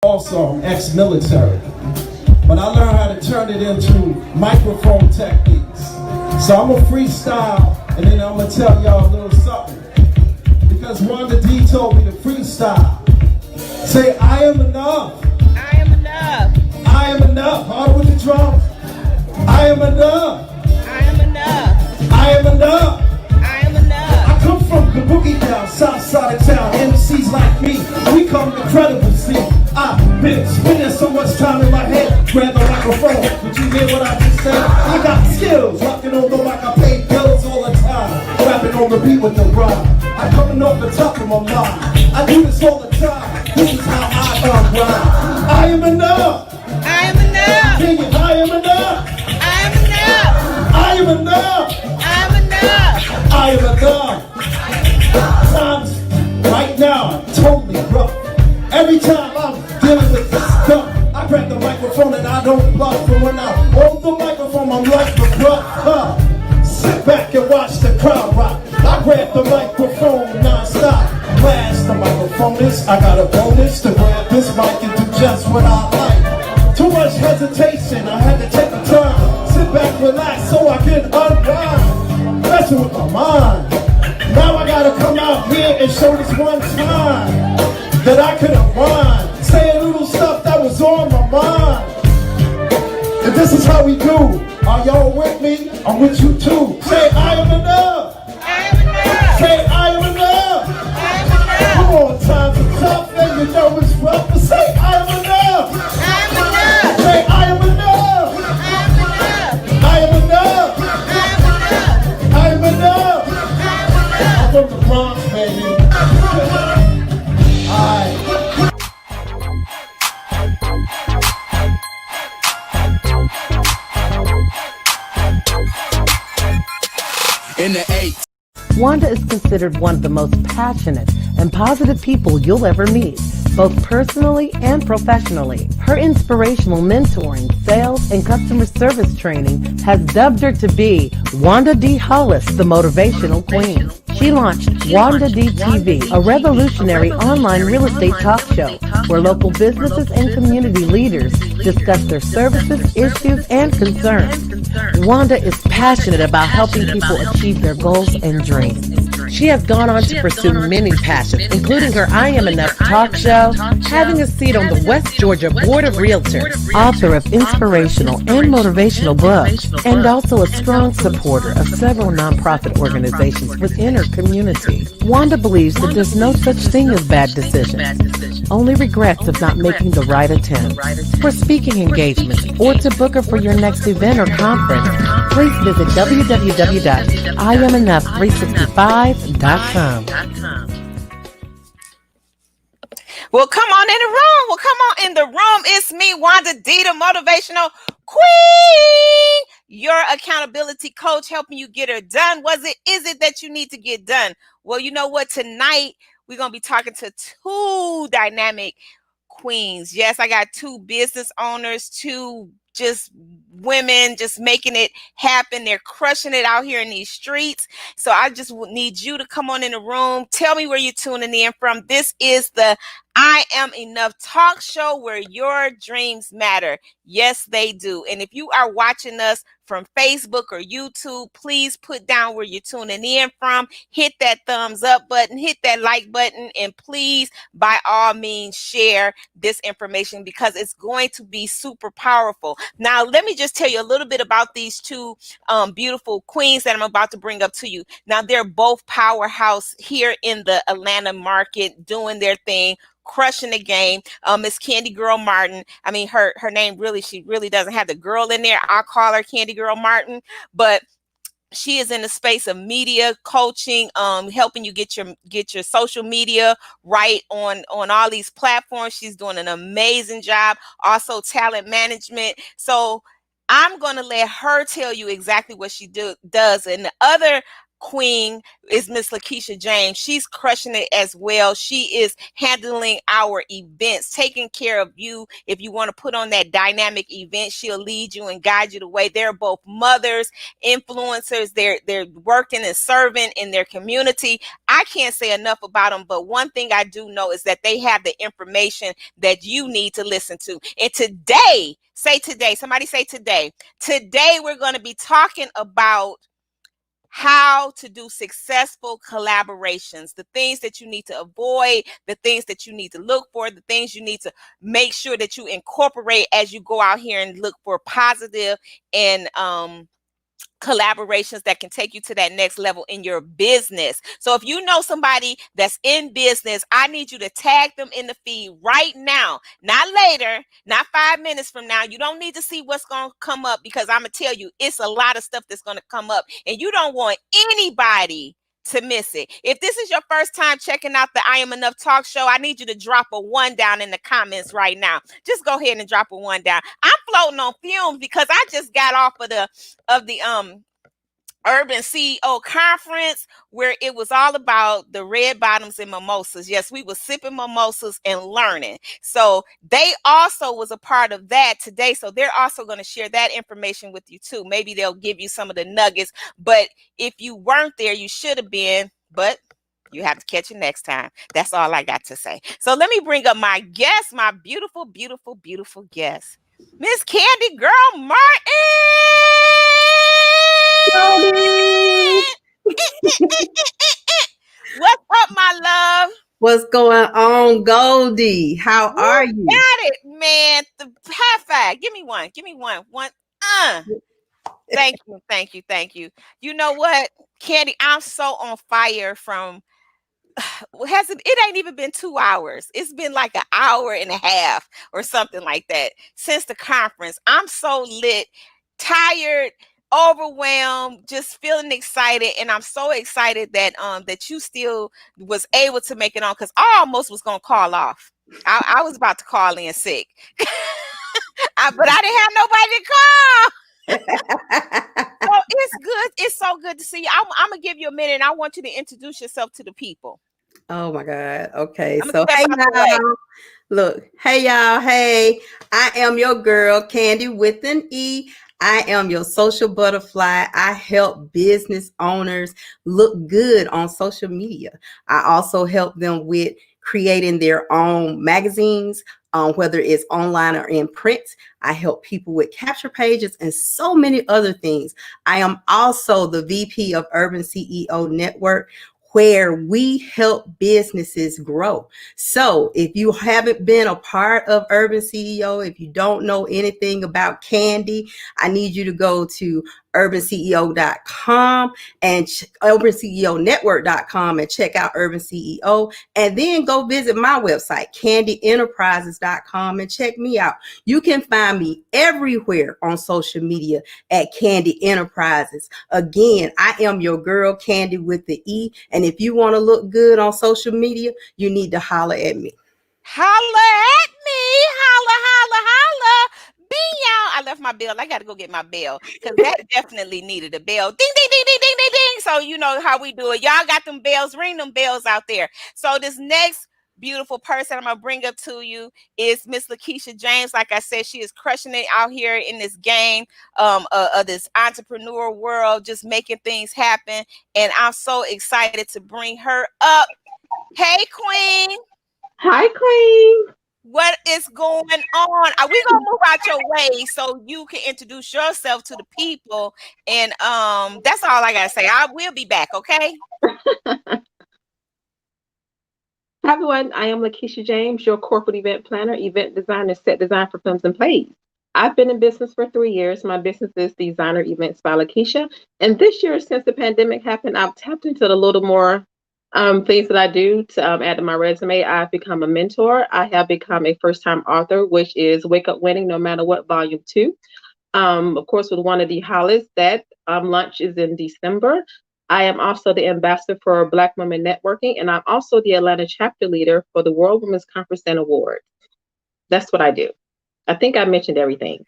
Also, I'm ex-military, but I learned how to turn it into microphone techniques. So I'm gonna freestyle, and then I'm gonna tell y'all a little something. Because Wanda D told me to freestyle. Say, I am enough. I am enough. I am enough. Hard with the drums. I am enough. I am enough. I am enough. I am enough. I come from the boogie down, south side of town. MCs like me, we come incredible. See, I've been spending so much time in my head. Grab the microphone. Did you hear what I just said? I got skills, rocking on the mic. I pay bills all the time. Rapping on the beat with the rhyme. I'm coming off the top of my mind. I do this all the time. This is how I grind. I am enough. I am enough. Sing it. I am enough. I am enough. I am enough. I am enough. I am enough. Times right now are totally rough. Every time I'm dealing with this stuff, I grab the microphone and I don't bluff. And when I hold the microphone, I'm like the bluff. Sit back and watch the crowd rock. I grab the microphone non-stop. Blast the microphone is, I got a bonus to grab this mic and do just what I like. Too much hesitation, I had to take the time. Sit back, relax, so I can unwind. Messing with my mind. Now I gotta come out here and show this one time that I could unwind. Say a little stuff that was on my mind. And this is how we do. Are y'all with me? I'm with you too. Say I am enough. I am enough. Say I am enough. I am enough. Come on, times are tough and you know it's rough. But say I am enough. I am enough. Say I am enough. I am enough. I am enough. I am enough. I'm from the Bronx, baby. Alright. In the 8. Wanda is considered one of the most passionate and positive people you'll ever meet, both personally and professionally. Her inspirational mentoring, sales, and customer service training has dubbed her to be Wanda D. Hollis, the Motivational Queen. She launched Wanda D TV, a revolutionary online real estate talk show where local businesses and community leaders discuss their services, issues, and concerns. Wanda is passionate about helping people achieve their goals and dreams. She has gone on to pursue many passions, including her I Am Enough talk show, having a seat on the West Georgia Board of Realtors, author of inspirational and motivational books, and also a strong supporter of several nonprofit organizations within her community. Wanda believes that there's no such thing as bad decisions, only regrets of not making the right attempt. For speaking engagements or to book her for your next event or conference, please visit www.IamEnough365.com. Well, come on in the room. It's me, Wanda D, the Motivational Queen, your accountability coach, helping you get her done. Is it that you need to get done? Well, you know what? Tonight, we're going to be talking to two dynamic queens. Yes, I got two business owners, two just women just making it happen. They're crushing it out here in these streets. So I just need you to come on in the room. Tell me where you're tuning in from. This is the I Am Enough talk show where your dreams matter. Yes, they do. And if you are watching us from Facebook or YouTube, please put down where you're tuning in from. Hit that thumbs up button, hit that like button, and please, by all means, share this information because it's going to be super powerful. Now, let me just tell you a little bit about these two beautiful queens that I'm about to bring up to you. Now, they're both powerhouse here in the Atlanta market, doing their thing, crushing the game. Miss Kandie Girl Martin. I mean, her name she really doesn't have the girl in there. I'll call her Kandie Girl Martin, but she is in the space of media coaching, helping you get your social media right on all these platforms. She's doing an amazing job. Also talent management. So I'm going to let her tell you exactly what she does. And the other queen is Miss LaKisha James. She's crushing it as well. She is handling our events, taking care of you. If you want to put on that dynamic event, she'll lead you and guide you the way. They're both mothers, influencers. They're working and serving in their community. I can't say enough about them, but one thing I do know is that they have the information that you need to listen to. And today, somebody say today. Today we're going to be talking about how to do successful collaborations, the things that you need to avoid, the things that you need to look for, the things you need to make sure that you incorporate as you go out here and look for positive and collaborations that can take you to that next level in your business. So if you know somebody that's in business, I need you to tag them in the feed right now, not later, not 5 minutes from now. You don't need to see what's going to come up, because I'm going to tell you, it's a lot of stuff that's going to come up, and you don't want anybody to miss it. If this is your first time checking out the I Am Enough talk show, I need you to drop a 1 down in the comments right now. Just go ahead and drop a 1 down. I'm floating on fumes because I just got off of the Urban CEO conference, where it was all about the red bottoms and mimosas. Yes, we were sipping mimosas and learning. So they also was a part of that today. So they're also going to share that information with you too. Maybe they'll give you some of the nuggets, but if you weren't there, you should have been, but you have to catch it next time. That's all I got to say. So let me bring up my guest, my beautiful, beautiful, beautiful guest, Miss Kandie Girl Martin. What's up, my love? What's going on, Goldie? How are you? Got it, man. The high five. Give me one. Give me one. One. Thank you. Thank you. Thank you. You know what, Kandie? I'm so on fire from. It ain't even been 2 hours. It's been like an hour and a half or something like that since the conference. I'm so lit, tired, overwhelmed, just feeling excited, and I'm so excited that that you still was able to make it on, because I almost was gonna call off. I was about to call in sick, but I didn't have nobody to call. So it's good. It's so good to see you. I'm gonna give you a minute, and I want you to introduce yourself to the people. Oh my God. Okay. I'm So gonna hey step out the way. y'all. Look, hey y'all. Hey, I am your girl, Kandie with an E. I am your social butterfly. I help business owners look good on social media. I also help them with creating their own magazines, whether it's online or in print. I help people with capture pages and so many other things. I am also the VP of Urban CEO Network, where we help businesses grow. So if you haven't been a part of Urban CEO, if you don't know anything about Kandie, I need you to go to urbanceo.com and urbanceonetwork.com and check out Urban CEO, and then go visit my website, kandieenterprises.com, and check me out. You can find me everywhere on social media at Kandie Enterprises. Again, I am your girl, Kandie with the E, and if you want to look good on social media, you need to holler at me. Holla at me. Holla, holla, holla. I left my bell. I got to go get my bell, because that definitely needed a bell. Ding, ding, ding, ding, ding, ding, ding. So you know how we do it. Y'all got them bells. Ring them bells out there. So this next beautiful person I'm going to bring up to you is Miss LaKisha James. Like I said, she is crushing it out here in this game of this entrepreneur world, just making things happen. And I'm so excited to bring her up. Hey, Queen. Hi, Queen. What is going on? Are we gonna move out your way so you can introduce yourself to the people? And that's all I gotta say. I will be back, okay? Hi, everyone. I am LaKisha James, your corporate event planner, event designer, set design for films and plays. I've been in business for 3 years. My business is Designer Events by LaKisha. And this year, since the pandemic happened, I've tapped into a little more things that I do to add to my resume. I've become a mentor. I have become a first-time author, which is Wake Up Winning No Matter What, Volume 2. Of course, with Wanda Hollis, that launch is in December. I am also the ambassador for Black Women Networking, and I'm also the Atlanta chapter leader for the World Women's Conference and Awards. That's what I do. I think I mentioned everything.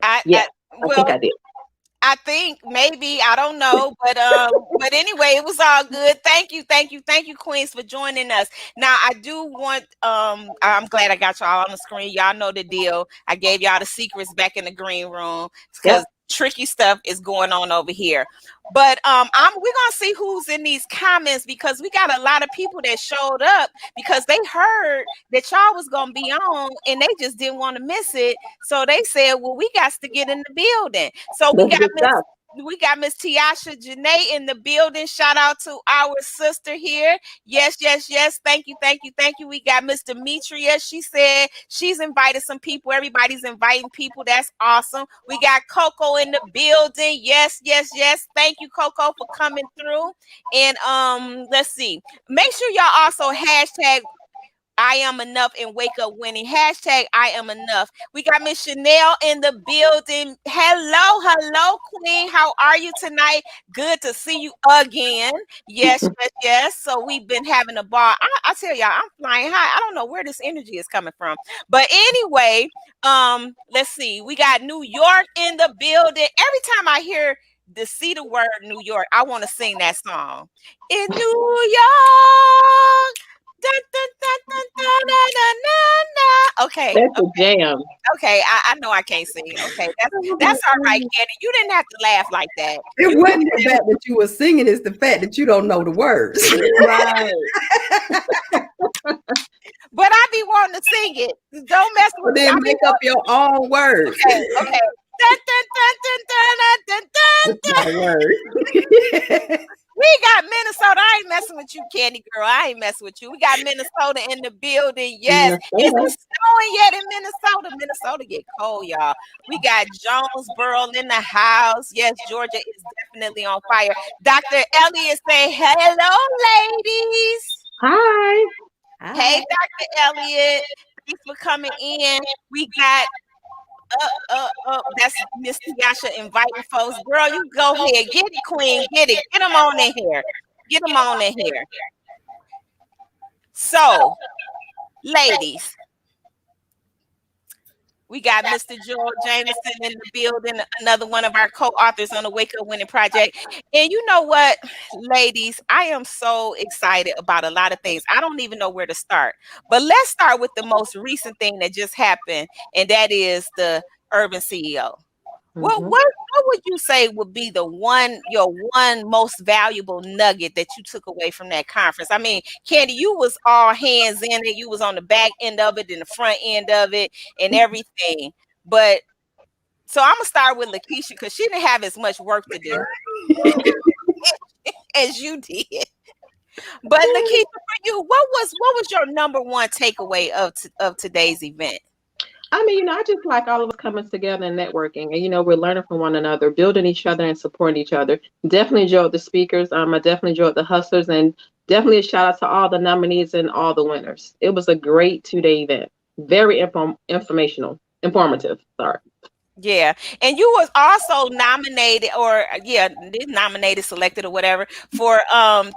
I think I did. I think maybe I don't know, but anyway, it was all good. Thank you, Queens, for joining us. Now I do want I'm glad I got y'all on the screen. Y'all know the deal. I gave y'all the secrets back in the green room because Yep. tricky stuff is going on over here. But we're gonna see who's in these comments because we got a lot of people that showed up because they heard that y'all was gonna be on and they just didn't want to miss it. So they said, well, we got to get in the building. So That's good stuff. We got Miss Tiasha Janae in the building. Shout out to our sister here. Yes, yes, yes. Thank you. We got Miss Demetria. She said she's invited some people. Everybody's inviting people. That's awesome. We got Coco in the building. Yes, yes, yes. Thank you, Coco, for coming through. And let's see. Make sure y'all also hashtag I am enough and wake up winning. Hashtag I am enough. We got Miss Chanel in the building. Hello, Queen. How are you tonight? Good to see you again. Yes, yes, yes. So we've been having a ball. I tell y'all, I'm flying high. I don't know where this energy is coming from. But anyway, let's see. We got New York in the building. Every time I hear the word New York, I want to sing that song. In New York. Dun, dun, dun, dun, dun, dun, dun, dun, dun. Okay, That's a jam. okay. I know I can't sing. Okay, that's all right, Kandie. You didn't have to laugh like that. It wasn't the fact that you were singing, it's the fact that you don't know the words. Right. But I be wanting to sing it. Don't mess with me. Then make up your own words. Okay. Dun, dun, dun, dun, dun, dun, dun, dun. My word. We got Minnesota. I ain't messing with you, Kandie girl. I ain't messing with you. We got Minnesota in the building. Yes. Is it snowing yet in Minnesota? Minnesota get cold, y'all. We got Jonesboro in the house. Yes, Georgia is definitely on fire. Dr. Elliott say, hello, ladies. Hi. Hey, Dr. Elliott. Thanks for coming in. We got that's Miss Tiasha inviting folks. Girl, you go ahead. Get it, Queen. Get it. Get them on in here. Get them on in here. So, ladies, we got Mr. Joel Jameson in the building, another one of our co-authors on the Wake Up Winning Project. And you know what, ladies, I am so excited about a lot of things. I don't even know where to start. But let's start with the most recent thing that just happened, and that is the Urban CEO. What would you say would be your one most valuable nugget that you took away from that conference? I mean, Kandie, you was all hands in it. You was on the back end of it and the front end of it and everything. But so I'm gonna start with LaKisha because she didn't have as much work to do as you did. But LaKisha, for you, what was your number one takeaway of today's event? I mean, I just like all of us coming together and networking, and we're learning from one another, building each other and supporting each other. Definitely enjoyed the speakers. I definitely enjoyed the hustlers, and definitely a shout out to all the nominees and all the winners. It was a great 2-day event. Very informative. Sorry. Yeah, and you was also nominated, selected or whatever for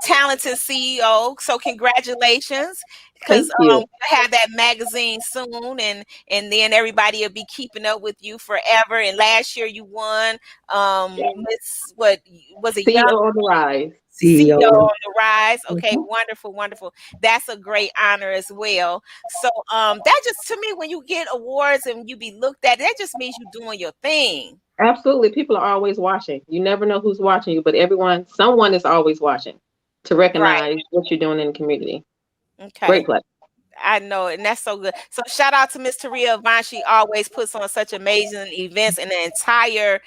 talented CEO. So congratulations, because you have that magazine soon, and then everybody will be keeping up with you forever. And last year you won Miss what was it? CEO on the Rise. CEO on the Rise. Okay, wonderful. That's a great honor as well. So that just, to me, when you get awards and you be looked at, that just means you're doing your thing. Absolutely. People are always watching. You never know who's watching you, but someone is always watching to recognize what you're doing in the community. Okay. Great play. I know, and that's so good. So shout out to Miss Taria Vaughn. She always puts on such amazing events, and the entire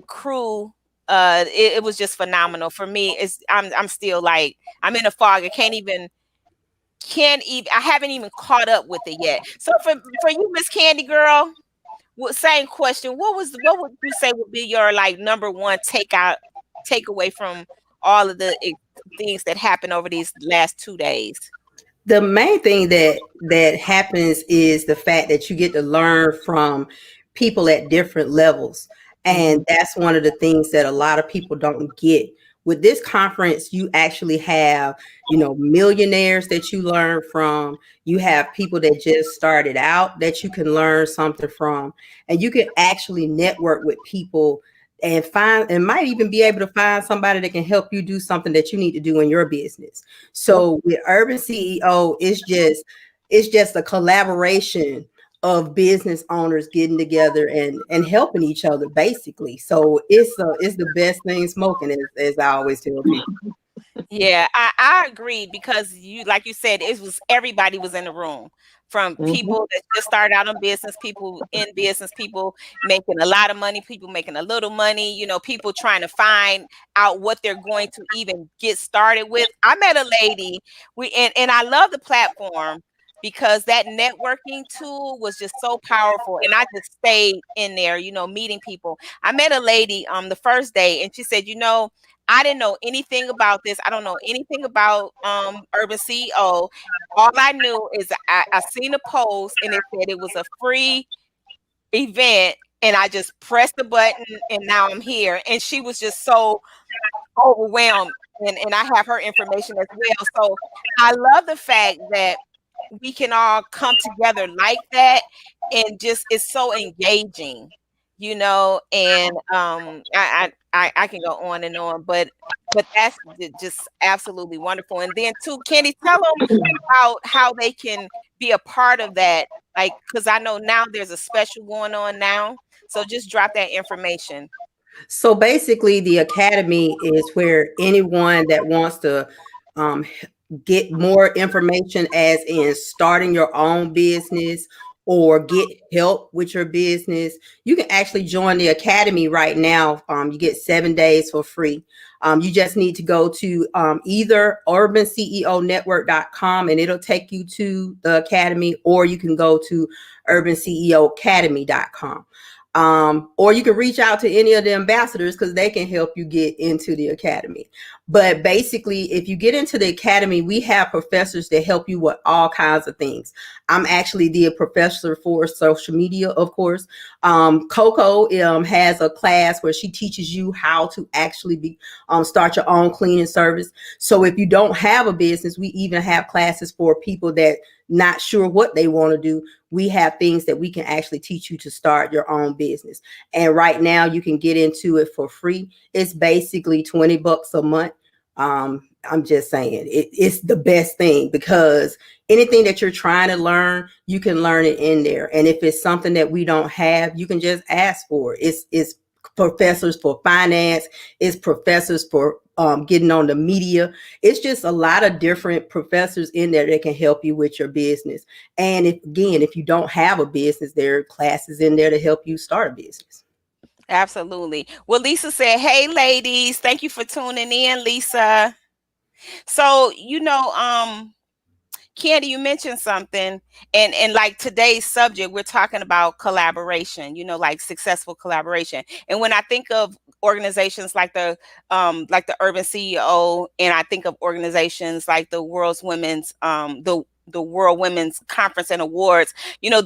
crew. It was just phenomenal for me. I'm still like, I'm in a fog. I can't even I haven't even caught up with it yet. So for you, Miss Kandie girl, same question. What would you say would be your like number one takeaway from all of the things that happened over these last 2 days? The main thing that happens is the fact that you get to learn from people at different levels. And that's one of the things that a lot of people don't get. With this conference, you actually have, millionaires that you learn from. You have people that just started out that you can learn something from. And you can actually network with people and might even be able to find somebody that can help you do something that you need to do in your business. So with Urban CEO, it's just a collaboration of business owners getting together and helping each other basically. So it's the best thing smoking, as I always tell people. Yeah, I agree because like you said, everybody was in the room, from Mhm. people that just started out in business, people in business, people making a lot of money, people making a little money, people trying to find out what they're going to even get started with. I met a lady, and I love the platform because that networking tool was just so powerful, and I just stayed in there, meeting people. I met a lady the first day, and she said, I didn't know anything about this. I don't know anything about Urban CEO. All I knew is I seen a post and it said it was a free event, and I just pressed the button and now I'm here. And she was just so overwhelmed. And I have her information as well. So I love the fact that we can all come together like that, and just it's so engaging, and I can go on and on, but that's just absolutely wonderful. And then too, Kandie, tell them about how they can be a part of that, like, because I know now there's a special going on now, so just drop that information. So basically, the academy is where anyone that wants to um, get more information, as in starting your own business or get help with your business, you can actually join the academy right now. You get 7 days for free. You just need to go to either urbanceonetwork.com and it'll take you to the academy, or you can go to urbanceoacademy.com. Or you can reach out to any of the ambassadors because they can help you get into the academy. But basically, if you get into the academy, we have professors that help you with all kinds of things. I'm actually the professor for social media, of course. Coco has a class where she teaches you how to actually start your own cleaning service. So if you don't have a business, we even have classes for people that not sure what they want to do. We have things that we can actually teach you to start your own business. And right now you can get into it for free. It's basically $20 a month. I'm just saying it's the best thing, because anything that you're trying to learn, you can learn it in there. And if it's something that we don't have, you can just ask for it. It's professors for finance, it's professors for getting on the media. It's just a lot of different professors in there that can help you with your business. And if you don't have a business, there are classes in there to help you start a business. Absolutely. Well, Lisa said, hey ladies, thank you for tuning in, Lisa. So Kandie, you mentioned something, and like today's subject, we're talking about collaboration, like successful collaboration. And when I think of organizations like the Urban CEO, and I think of organizations like the World Women's Conference and Awards,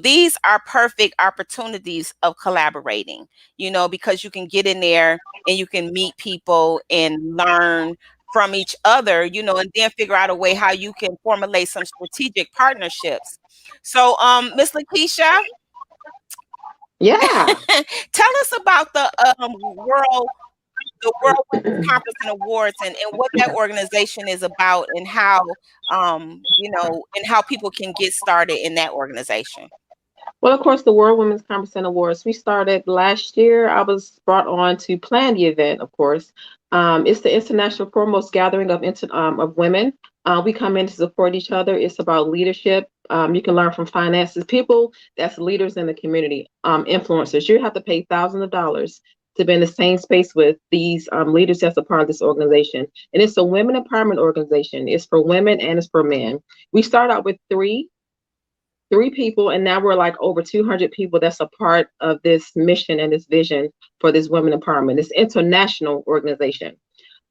these are perfect opportunities of collaborating, because you can get in there and you can meet people and learn from each other, and then figure out a way how you can formulate some strategic partnerships. So, Miss LaKisha, Yeah. tell us about the World Women's Conference and Awards, and what that organization is about, and how and how people can get started in that organization. Well, of course, the World Women's Conference and Awards, we started last year. I was brought on to plan the event, of course. It's the international foremost gathering of women. We come in to support each other. It's about leadership. You can learn from finances, people that's leaders in the community, influencers. You have to pay thousands of dollars to be in the same space with these leaders that's a part of this organization. And it's a women empowerment organization. It's for women and it's for men. We start out with three people, and now we're like over 200 people that's a part of this mission and this vision for this women empowerment, this international organization.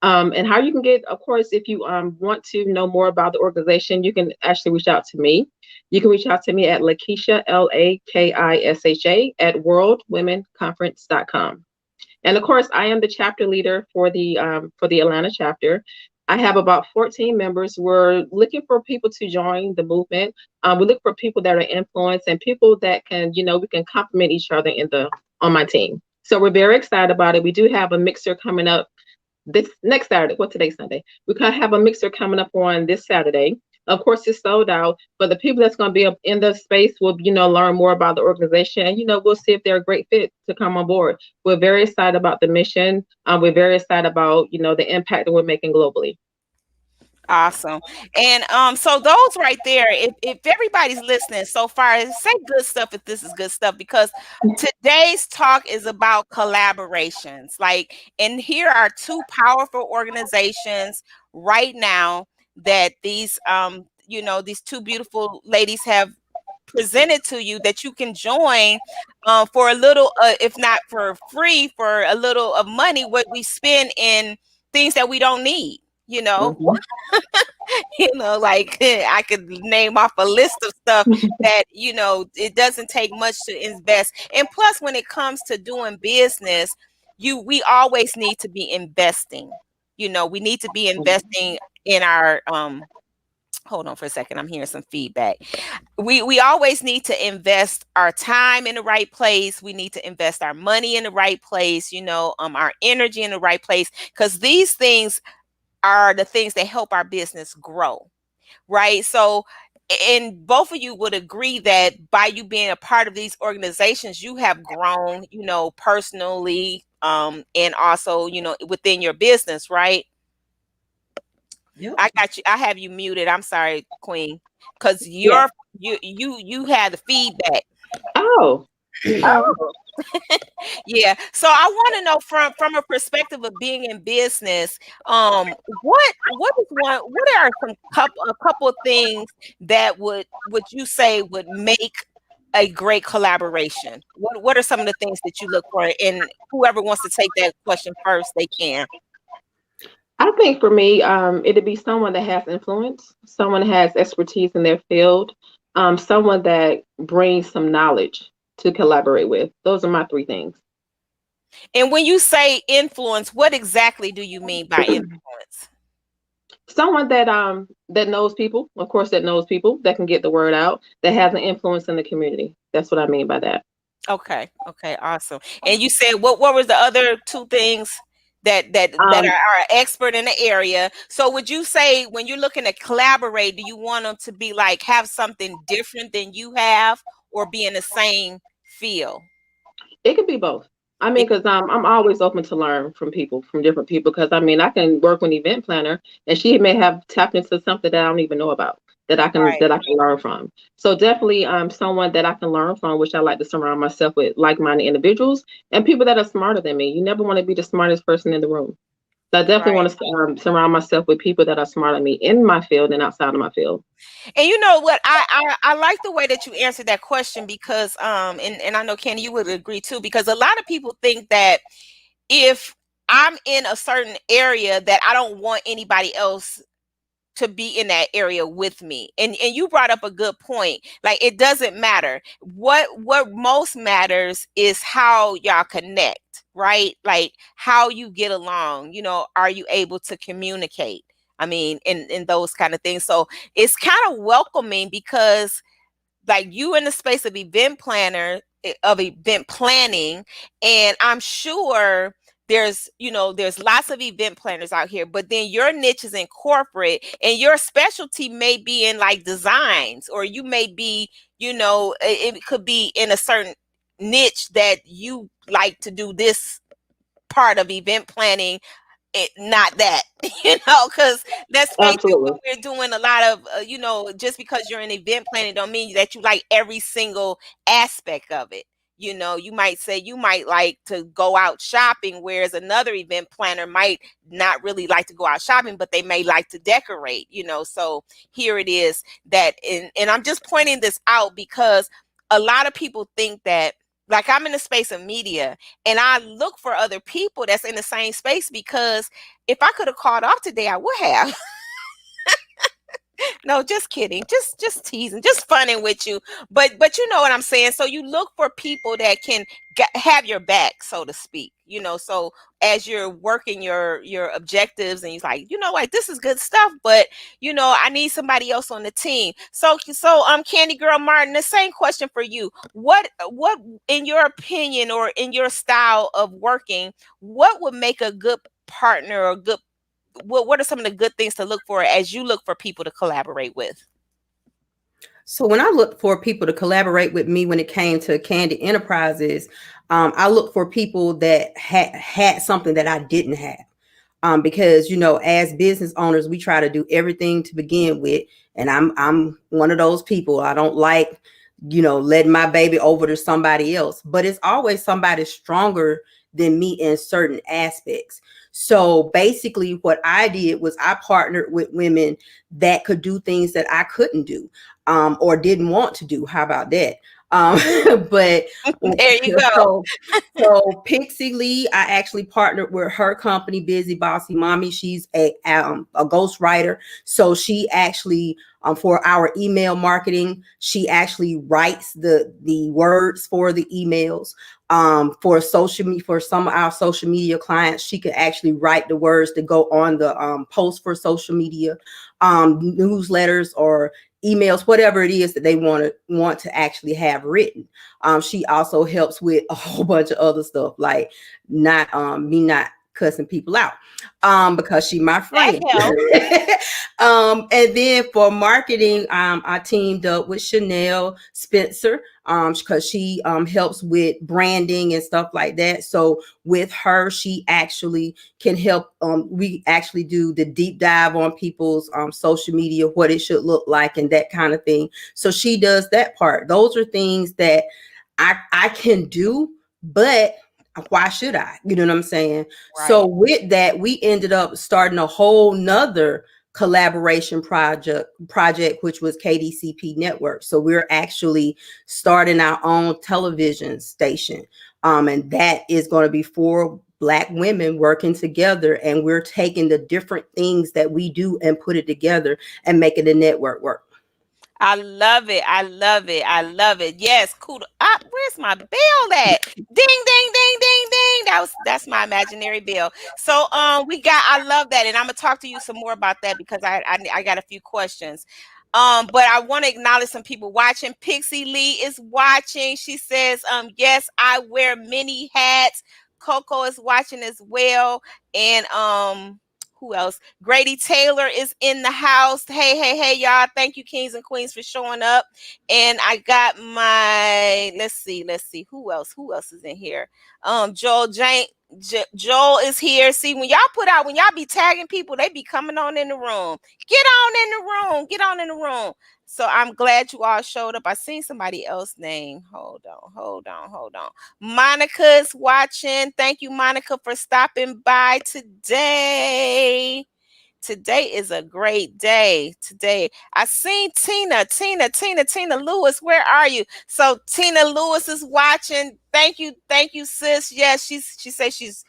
And how you can get, of course, if you want to know more about the organization, you can actually reach out to me. You can reach out to me at LaKisha, LAKISHA, at worldwomenconference.com. And of course, I am the chapter leader for the Atlanta chapter. I have about 14 members. We're looking for people to join the movement. We look for people that are influenced and people that can, we can complement each other on my team. So we're very excited about it. We do have a mixer coming up this next Saturday. Well, today's Sunday. We kind of have a mixer coming up on this Saturday. Of course, it's sold out, but the people that's going to be up in the space will, learn more about the organization, and we'll see if they're a great fit to come on board. We're very excited about the mission. We're very excited about the impact that we're making globally. Awesome. And so those right there, if everybody's listening so far, say good stuff if this is good stuff, because today's talk is about collaborations. Like, and here are two powerful organizations right now that these these two beautiful ladies have presented to you that you can join for a little, if not for free, for a little of money, what we spend in things that we don't need. Mhm. Like I could name off a list of stuff that, it doesn't take much to invest. And plus, when it comes to doing business, we always need to be investing. We need to be investing in our hold on for a second. I'm hearing some feedback. We always need to invest our time in the right place. We need to invest our money in the right place, our energy in the right place, because these things are the things that help our business grow, right? So, and both of you would agree that by you being a part of these organizations, you have grown, personally, and also, within your business, right? Yep. I got you. I have you muted. I'm sorry, Queen, because Yeah. you had the feedback. Oh. Oh. Yeah. So I want to know from a perspective of being in business, what are a couple of things that would you say would make a great collaboration? What are some of the things that you look for? And whoever wants to take that question first, they can. I think for me, it'd be someone that has influence, someone that has expertise in their field, someone that brings some knowledge to collaborate with. Those are my three things. And when you say influence, what exactly do you mean by influence? Someone that knows people, of course, that knows people, that can get the word out, that has an influence in the community. That's what I mean by that. Okay. Okay. Awesome. And you said what was the other two things that Um, are expert in the area? So would you say when you're looking to collaborate, do you want them to be like have something different than you have, or be in the same field? it could be both. I mean, It- because I'm always open to learn from people, from different people. Because I mean, I can work with an event planner, and she may have tapped into something that I don't even know about right. that I can learn from. So definitely, someone that I can learn from, which I like to surround myself with like-minded individuals and people that are smarter than me. You never want to be the smartest person in the room. So I definitely Right. want to surround myself with people that are smarter than me in my field and outside of my field. And you know what? I like the way that you answered that question because and I know Kenny, you would agree too, because a lot of people think that if I'm in a certain area that I don't want anybody else to be in that area with me. And you brought up a good point. Like it doesn't matter. What most matters is how y'all connect, right? Like how you get along. Are you able to communicate? I mean, in those kind of things. So it's kind of welcoming because like you in the space of event planning, and I'm sure there's lots of event planners out here, but then your niche is in corporate and your specialty may be in like designs, or you may be, it could be in a certain niche that you like to do this part of event planning, not that, because let's face it, when Absolutely. we're doing a lot of, just because you're an event planning don't mean that you like every single aspect of it. You might say you might like to go out shopping, whereas another event planner might not really like to go out shopping, but they may like to decorate, so here it is that, and I'm just pointing this out because a lot of people think that, like, I'm in the space of media and I look for other people that's in the same space, because if I could have called off today, I would have. No, just kidding. Just teasing. Just funning with you. But you know what I'm saying. So you look for people that can have your back, so to speak. So as you're working your objectives, and you're like, like this is good stuff, but I need somebody else on the team. So Candy Girl Martin, the same question for you. What in your opinion or in your style of working, what would make a good partner or good what are some of the good things to look for as you look for people to collaborate with? So when I looked for people to collaborate with me when it came to Kandie Enterprises, I looked for people that had something that I didn't have. Because as business owners, we try to do everything to begin with, and I'm one of those people. I don't like letting my baby over to somebody else, but it's always somebody stronger than me in certain aspects. So basically what I did was I partnered with women that could do things that I couldn't do, or didn't want to do. How about that? But There you go. so Pixie Lee, I actually partnered with her company, Busy Bossy Mommy. She's a ghostwriter. So she actually, for our email marketing, she actually writes the words for the emails. For some of our social media clients, she could actually write the words to go on the post for social media, newsletters or emails, whatever it is that they want to actually have written. She also helps with a whole bunch of other stuff, like not cussing people out, because she my friend. And then for marketing, I teamed up with Chanel Spencer, because she helps with branding and stuff like that. So with her, she actually can help. We actually do the deep dive on people's social media, what it should look like and that kind of thing. So she does that part. Those are things that I can do, but why should I? You know what I'm saying? Right. So with that, we ended up starting a whole nother collaboration project, which was KDCP Network. So we're actually starting our own television station. And that is going to be 4 Black women working together. And we're taking the different things that we do and put it together and making the network work. I love it. I love it. I love it. Yes, cool. Where's my bell at? Ding, ding, ding, ding, ding. That's my imaginary bell. So I love that, and I'm gonna talk to you some more about that because I got a few questions. But I want to acknowledge some people watching. Pixie Lee is watching. She says, yes, I wear many hats. Coco is watching as well, and who else? Grady Taylor is in the house. Hey, y'all. Thank you, kings and queens, for showing up. And I got my, let's see. Who else is in here? Joel is here. See, when y'all be tagging people, they be coming on in the room. Get on in the room. So I'm glad you all showed up. I seen somebody else's name. Hold on. Monica's watching. Thank you, Monica, for stopping by today. Today is a great day. Today, I seen Tina Lewis. Where are you? So Tina Lewis is watching. Thank you, sis. Yes, she says she's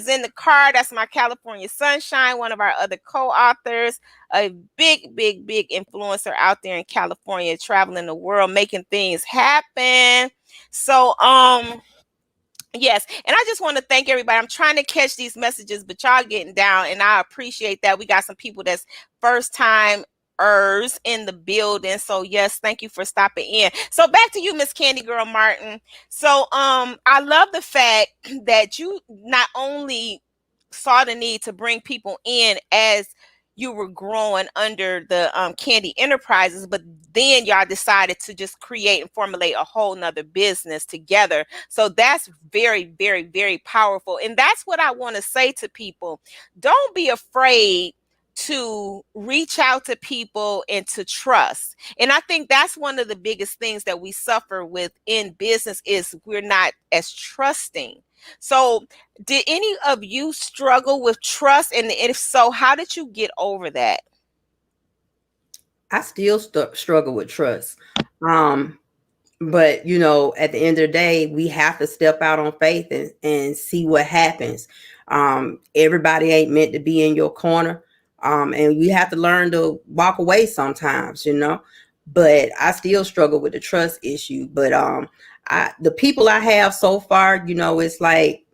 in the car. That's my California Sunshine, one of our other co-authors, a big influencer out there in California, traveling the world, making things happen. So yes, and I just want to thank everybody. I'm trying to catch these messages, but y'all getting down, and I appreciate that. We got some people that's first time in the building. So yes, thank you for stopping in. So back to you, Miss Candy Girl Martin. So I love the fact that you not only saw the need to bring people in as you were growing under the Kandie Enterprises, but then y'all decided to just create and formulate a whole nother business together. So that's very, very, very powerful. And that's what I want to say to people. Don't be afraid to reach out to people and to trust. And I think that's one of the biggest things that we suffer with in business is we're not as trusting. So did any of you struggle with trust? And if so, how did you get over that? I still struggle with trust. But at the end of the day, we have to step out on faith and see what happens. Everybody ain't meant to be in your corner. And we have to learn to walk away sometimes, you know. But I still struggle with the trust issue. But the people I have so far, you know, it's like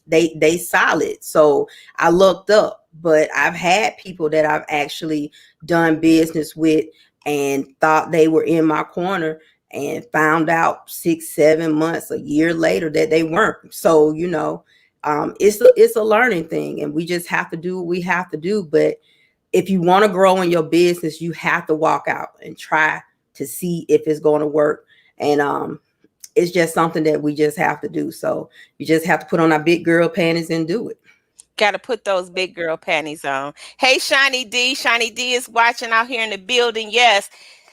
they solid. So I looked up, but I've had people that I've actually done business with and thought they were in my corner and found out 6, 7 months, a year later that they weren't. So, you know, it's a learning thing, and we just have to do what we have to do. But if you want to grow in your business, you have to walk out and try to see if it's going to work. And it's just something that we just have to do. So you just have to put on our big girl panties and do it. Got to put those big girl panties on. Hey, Shiny D. Shiny D is watching out here in the building. Yes.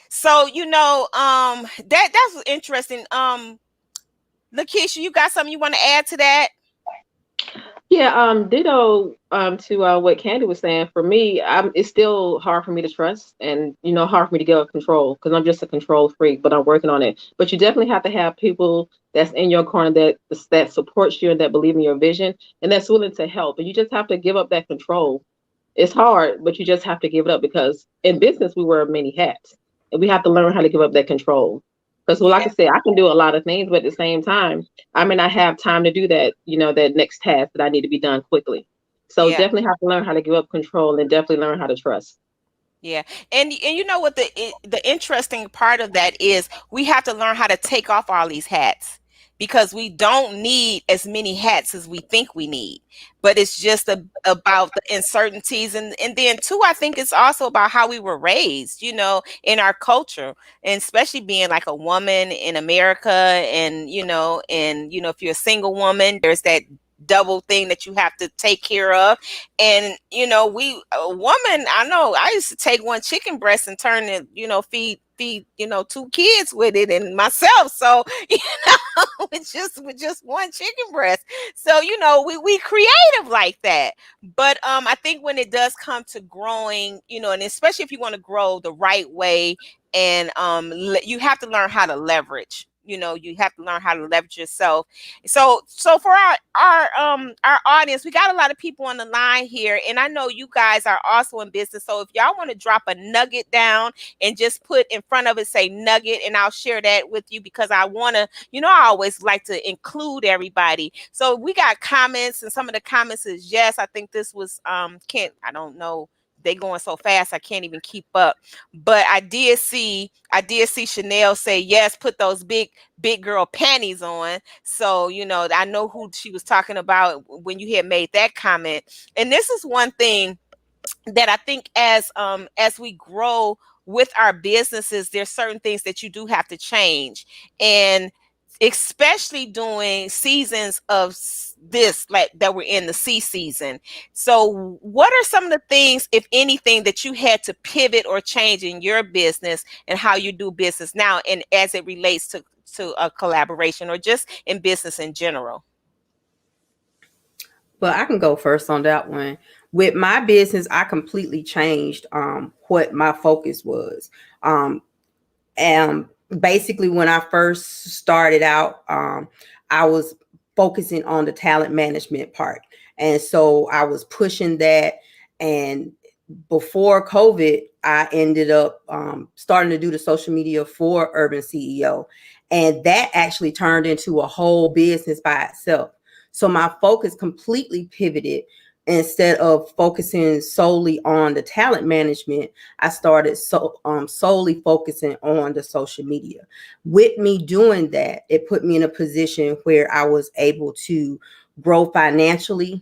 So, you know, that's interesting. LaKisha, you got something you want to add to that? Yeah, ditto to what Kandie was saying. For me, it's still hard for me to trust, and hard for me to get control because I'm just a control freak. But I'm working on it. But you definitely have to have people that's in your corner that supports you and that believe in your vision and that's willing to help. And you just have to give up that control. It's hard, but you just have to give it up because in business we wear many hats, and we have to learn how to give up that control. Because, well, like I said, I can do a lot of things, but at the same time, I may not have time to do that, that next task that I need to be done quickly. So definitely have to learn how to give up control and definitely learn how to trust. Yeah. And you know what the interesting part of that is, we have to learn how to take off all these hats, because we don't need as many hats as we think we need. But it's just about the uncertainties. And then too, I think it's also about how we were raised, in our culture, and especially being like a woman in America. And, if you're a single woman, there's that double thing that you have to take care of. And a woman, I know I used to take one chicken breast and turn it, feed 2 kids with it and myself. So with just one chicken breast. So we creative like that. But I think when it does come to growing, and especially if you want to grow the right way, and you have to learn how to leverage. You have to learn how to leverage yourself. So for our audience, we got a lot of people on the line here, and I know you guys are also in business. So if y'all want to drop a nugget down and just put in front of it, say nugget, and I'll share that with you, because I want to, I always like to include everybody. So we got comments, and some of the comments is yes. I think this was I don't know. They going so fast I can't even keep up. But I did see Chanel say yes, put those big girl panties on. So I know who she was talking about when you had made that comment. And this is one thing that I think as we grow with our businesses, there's certain things that you do have to change. And especially during seasons of this, like that we're in the C season. So what are some of the things, if anything, that you had to pivot or change in your business and how you do business now, and as it relates to a collaboration or just in business in general? Well, I can go first on that one. With my business, I completely changed what my focus was. And basically, when I first started out, I was focusing on the talent management part. And so I was pushing that. And before COVID, I ended up starting to do the social media for Urban CEO. And that actually turned into a whole business by itself. So my focus completely pivoted. Instead of focusing solely on the talent management, I started solely focusing on the social media. With me doing that, it put me in a position where I was able to grow financially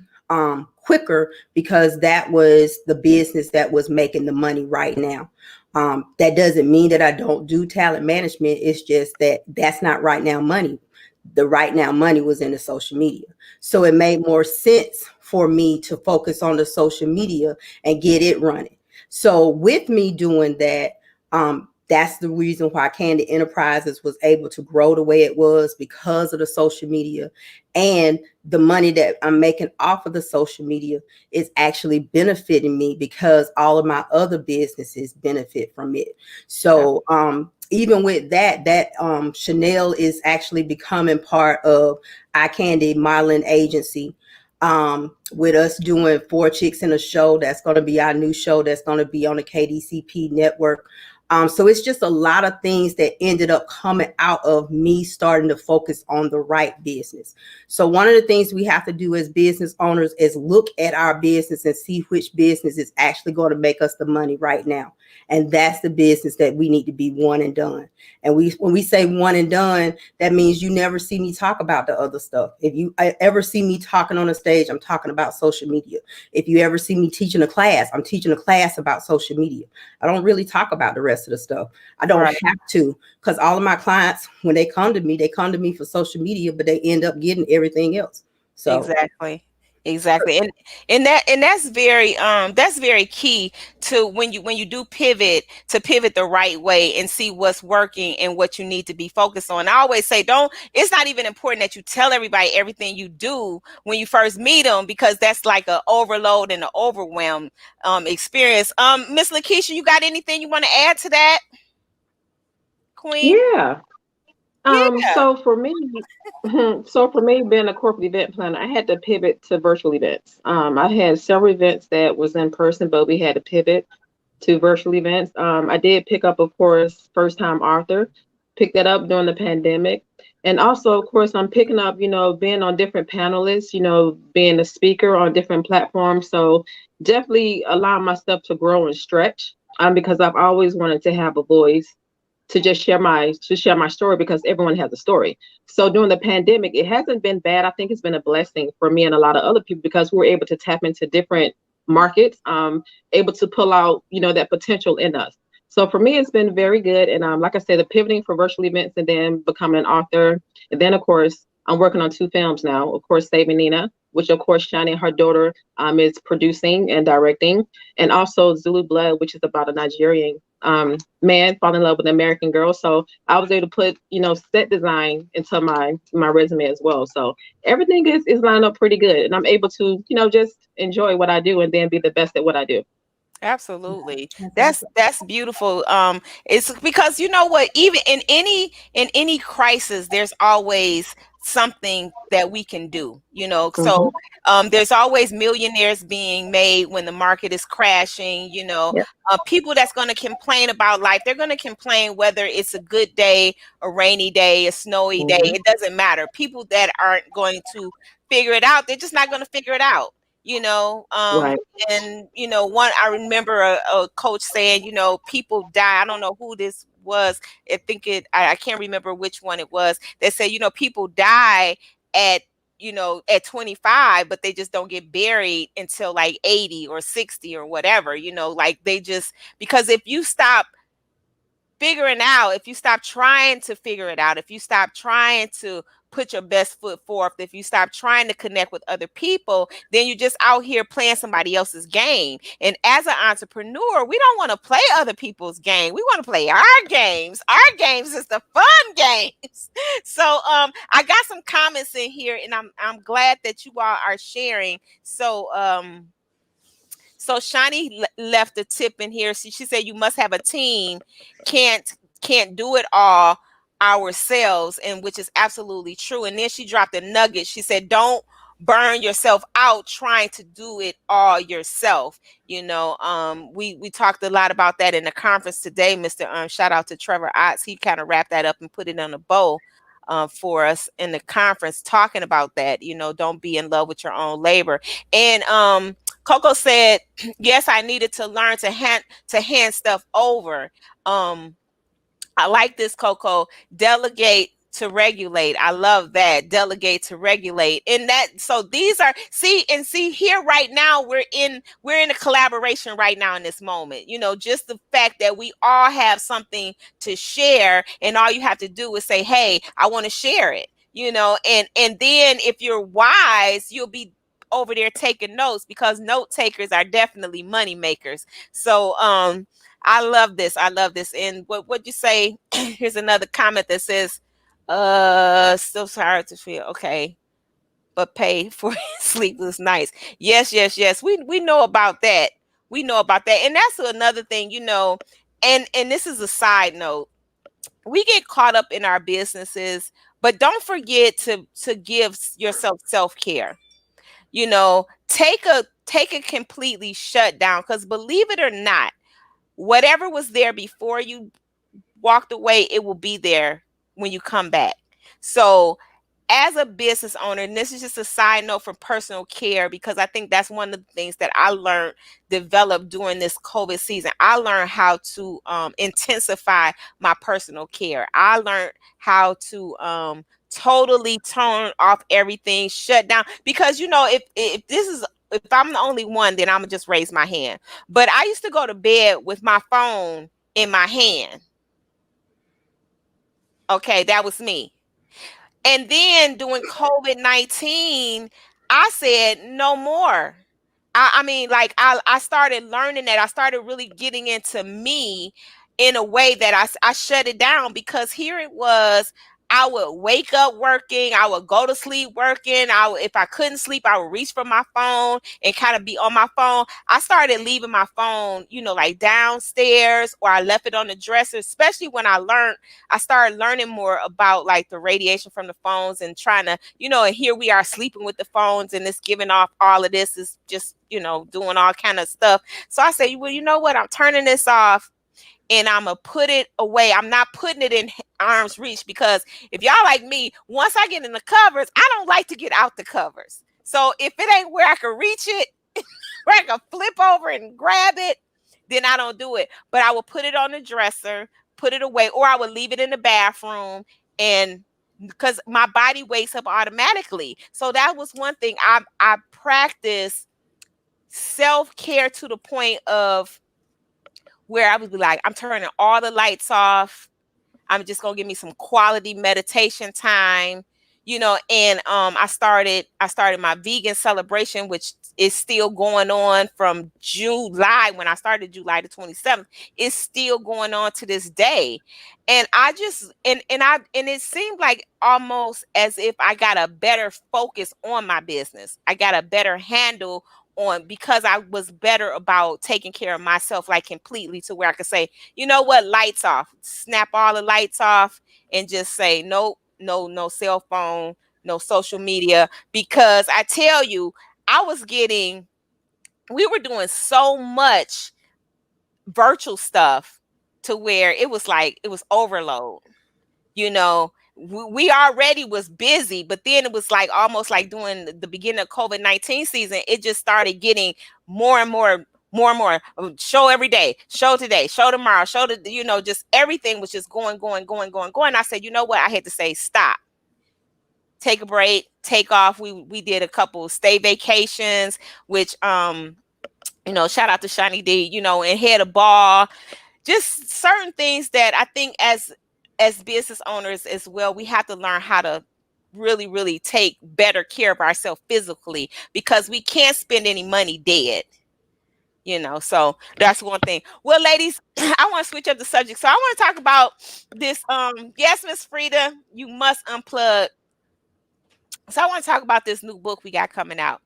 quicker, because that was the business that was making the money right now. That doesn't mean that I don't do talent management. It's just that that's not right now money. The right now money was in the social media. So it made more sense for me to focus on the social media and get it running. So with me doing that, that's the reason why Kandie Enterprises was able to grow the way it was, because of the social media. And the money that I'm making off of the social media is actually benefiting me, because all of my other businesses benefit from it. So even with that Chanel is actually becoming part of iKandie modeling agency. with us doing Four Chicks in a Show. That's going to be our new show that's going to be on the KDCP network. So it's just a lot of things that ended up coming out of me starting to focus on the right business. So one of the things we have to do as business owners is look at our business and see which business is actually going to make us the money right now. And that's the business that we need to be one and done. And when we say one and done, that means you never see me talk about the other stuff. If you ever see me talking on a stage, I'm talking about social media. If you ever see me teaching a class, I'm teaching a class about social media. I don't really talk about the rest of the stuff. I don't have to, because all of my clients, when they come to me for social media, but they end up getting everything else. So Exactly. Exactly. And that's very key to when you do pivot, to pivot the right way and see what's working and what you need to be focused on. I always say it's not even important that you tell everybody everything you do when you first meet them, because that's like an overload and an overwhelm experience. Miss LaKisha, you got anything you want to add to that, Queen? Yeah. Yeah. So for me, being a corporate event planner, I had to pivot to virtual events. I had several events that was in person, but we had to pivot to virtual events. I did pick up, of course, first time author, picked that up during the pandemic. And also, of course, I'm picking up, being on different panelists, being a speaker on different platforms. So definitely allowing myself to grow and stretch, because I've always wanted to have a voice to just share my story, because everyone has a story. So during the pandemic, it hasn't been bad. I think it's been a blessing for me and a lot of other people, because we're able to tap into different markets, able to pull out, that potential in us. So for me, it's been very good. And like I said, the pivoting for virtual events and then becoming an author. And then, of course, I'm working on 2 films now. Of course, Saving Nina, which, of course, Shani, her daughter, is producing and directing. And also Zulu Blood, which is about a Nigerian man fall in love with an American girl. So I was able to put, set design into my resume as well. So everything is lined up pretty good. And I'm able to, just enjoy what I do and then be the best at what I do. Absolutely. that's That's beautiful. It's because you know what, even in any crisis, there's always something that we can do, Mm-hmm. so there's always millionaires being made when the market is crashing, Yep. people that's going to complain about life, they're going to complain whether it's a good day, a rainy day, a snowy day, Mm-hmm. it doesn't matter. People that aren't going to figure it out, they're just not going to figure it out, you know um Right. and one, I remember a coach saying, people die. I don't know who this was. I can't remember which one it was. They said, people die at at 25, but they just don't get buried until like 80 or 60 or whatever, like they just, because if you stop trying to figure it out, if you stop trying to put your best foot forth, if you stop trying to connect with other people, then you're just out here playing somebody else's game. And as an entrepreneur, we don't want to play other people's game. We want to play our games. Our games is the fun games. So I got some comments in here, and I'm glad that you all are sharing. So Shani left a tip in here. She said you must have a team. Can't do it all ourselves, and which is absolutely true. And then she dropped a nugget. She said, "Don't burn yourself out trying to do it all yourself." We talked a lot about that in the conference today. Mr. Shout out to Trevor Otts. He kind of wrapped that up and put it on a bow for us in the conference, talking about that. Don't be in love with your own labor. And Coco said, yes, I needed to learn to hand stuff over. I like this, Coco. Delegate to regulate. I love that. Delegate to regulate. And so these are, see here right now, we're in a collaboration right now in this moment. Just the fact that we all have something to share, and all you have to do is say, hey, I want to share it. And then if you're wise, you'll be over there taking notes, because note takers are definitely money makers. So I love this. I love this. And what you say, here's another comment that says, still tired to feel okay, but pay for sleepless nights. Yes, yes, yes. We know about that. We know about that. And that's another thing, and this is a side note. We get caught up in our businesses, but don't forget to give yourself self-care. You know, take a completely shutdown, because believe it or not, whatever was there before you walked away, it will be there when you come back. So as a business owner, and this is just a side note for personal care, because I think that's one of the things that I learned, developed during this COVID season. I learned how to intensify my personal care. I learned how to totally turn off everything, shut down. Because you know, if this is, if I'm the only one, then I'm gonna just raise my hand. But I used to go to bed with my phone in my hand. Okay, that was me. And then during COVID-19, I said no more. I mean, like I started learning that. I started really getting into me in a way that I shut it down, because here it was. I would wake up working. I would go to sleep working. If I couldn't sleep, I would reach for my phone and kind of be on my phone. I started leaving my phone, you know, like downstairs, or I left it on the dresser, especially when I started learning more about like the radiation from the phones, and trying to, you know, and here we are sleeping with the phones, and it's giving off all of this, is just, you know, doing all kind of stuff. So I said, well, you know what? I'm turning this off, and I'm gonna put it away. I'm not putting it in arm's reach, because if y'all like me, once I get in the covers, I don't like to get out the covers. So if it ain't where I can reach it, where I can flip over and grab it, then I don't do it. But I will put it on the dresser, put it away, or I would leave it in the bathroom, and because my body wakes up automatically. So that was one thing I practiced self-care to the point of where I would be like, I'm turning all the lights off. I'm just gonna give me some quality meditation time, you know. And I started my vegan celebration, which is still going on from July. When I started July the 27th, it's still going on to this day. And I just and it seemed like almost as if I got a better focus on my business. I got a better handle on, because I was better about taking care of myself, like completely, to where I could say, you know what, lights off, snap all the lights off, and just say, nope, no cell phone, no social media. Because I tell you, we were doing so much virtual stuff to where it was like, it was overload. You know, we already was busy, but then it was like almost like during the beginning of COVID-19 season, it just started getting more and more, more and more. Show every day, show today, show tomorrow, you know, just everything was just going, going, going, going, going. I said, you know what? I had to say, stop, take a break, take off. We did a couple stay vacations, which, you know, shout out to Shiny D, you know, and had a ball. Just certain things that I think as business owners as well, we have to learn how to really, really take better care of ourselves physically, because we can't spend any money dead, you know. So that's one thing. Well, ladies, I want to switch up the subject. So I want to talk about this. Yes, Miss Frida, you must unplug. So I want to talk about this new book we got coming out.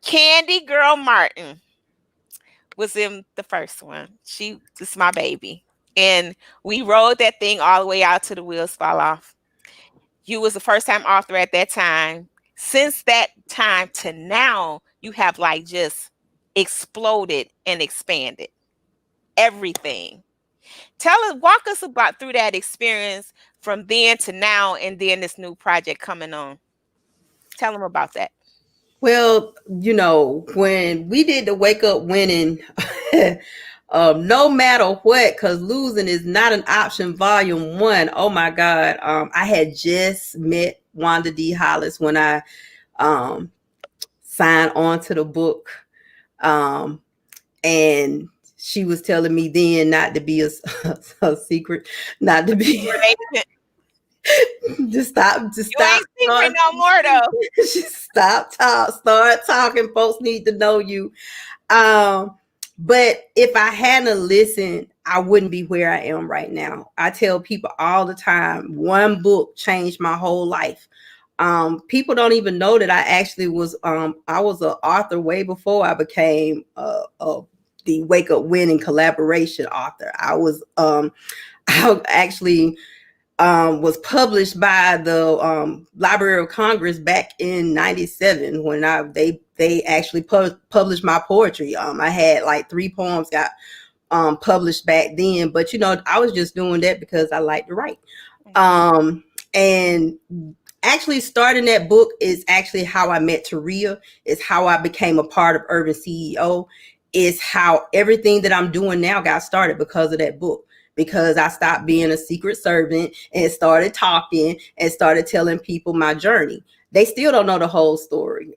Kandie Girl Martin was in the first one. She is my baby. And we rode that thing all the way out to the wheels fall off. You was the first time author at that time. Since that time to now, you have like just exploded and expanded everything. Walk us about through that experience from then to now, and then this new project coming on. Tell them about that. Well, you know, when we did the Wake Up Winning, no matter what, because losing is not an option, volume 1. Oh my God. I had just met Wanda D. Hollis when I signed on to the book. And she was telling me then not to be a secret, not to be just stop. You ain't secret no more though. Start talking. Folks need to know you. But if I hadn't listened, I wouldn't be where I am right now. I tell people all the time, one book changed my whole life. People don't even know that I actually was I was an author way before I became the Wake Up Winning collaboration author. I was I actually was published by the Library of Congress back in '97 when they actually published my poetry. I had like 3 poems got published back then, but I was just doing that because I like to write. And actually starting that book is actually how I met Taria. It's how I became a part of Urban CEO. Is how everything that I'm doing now got started because of that book. Because I stopped being a secret servant and started talking and started telling people my journey. They still don't know the whole story.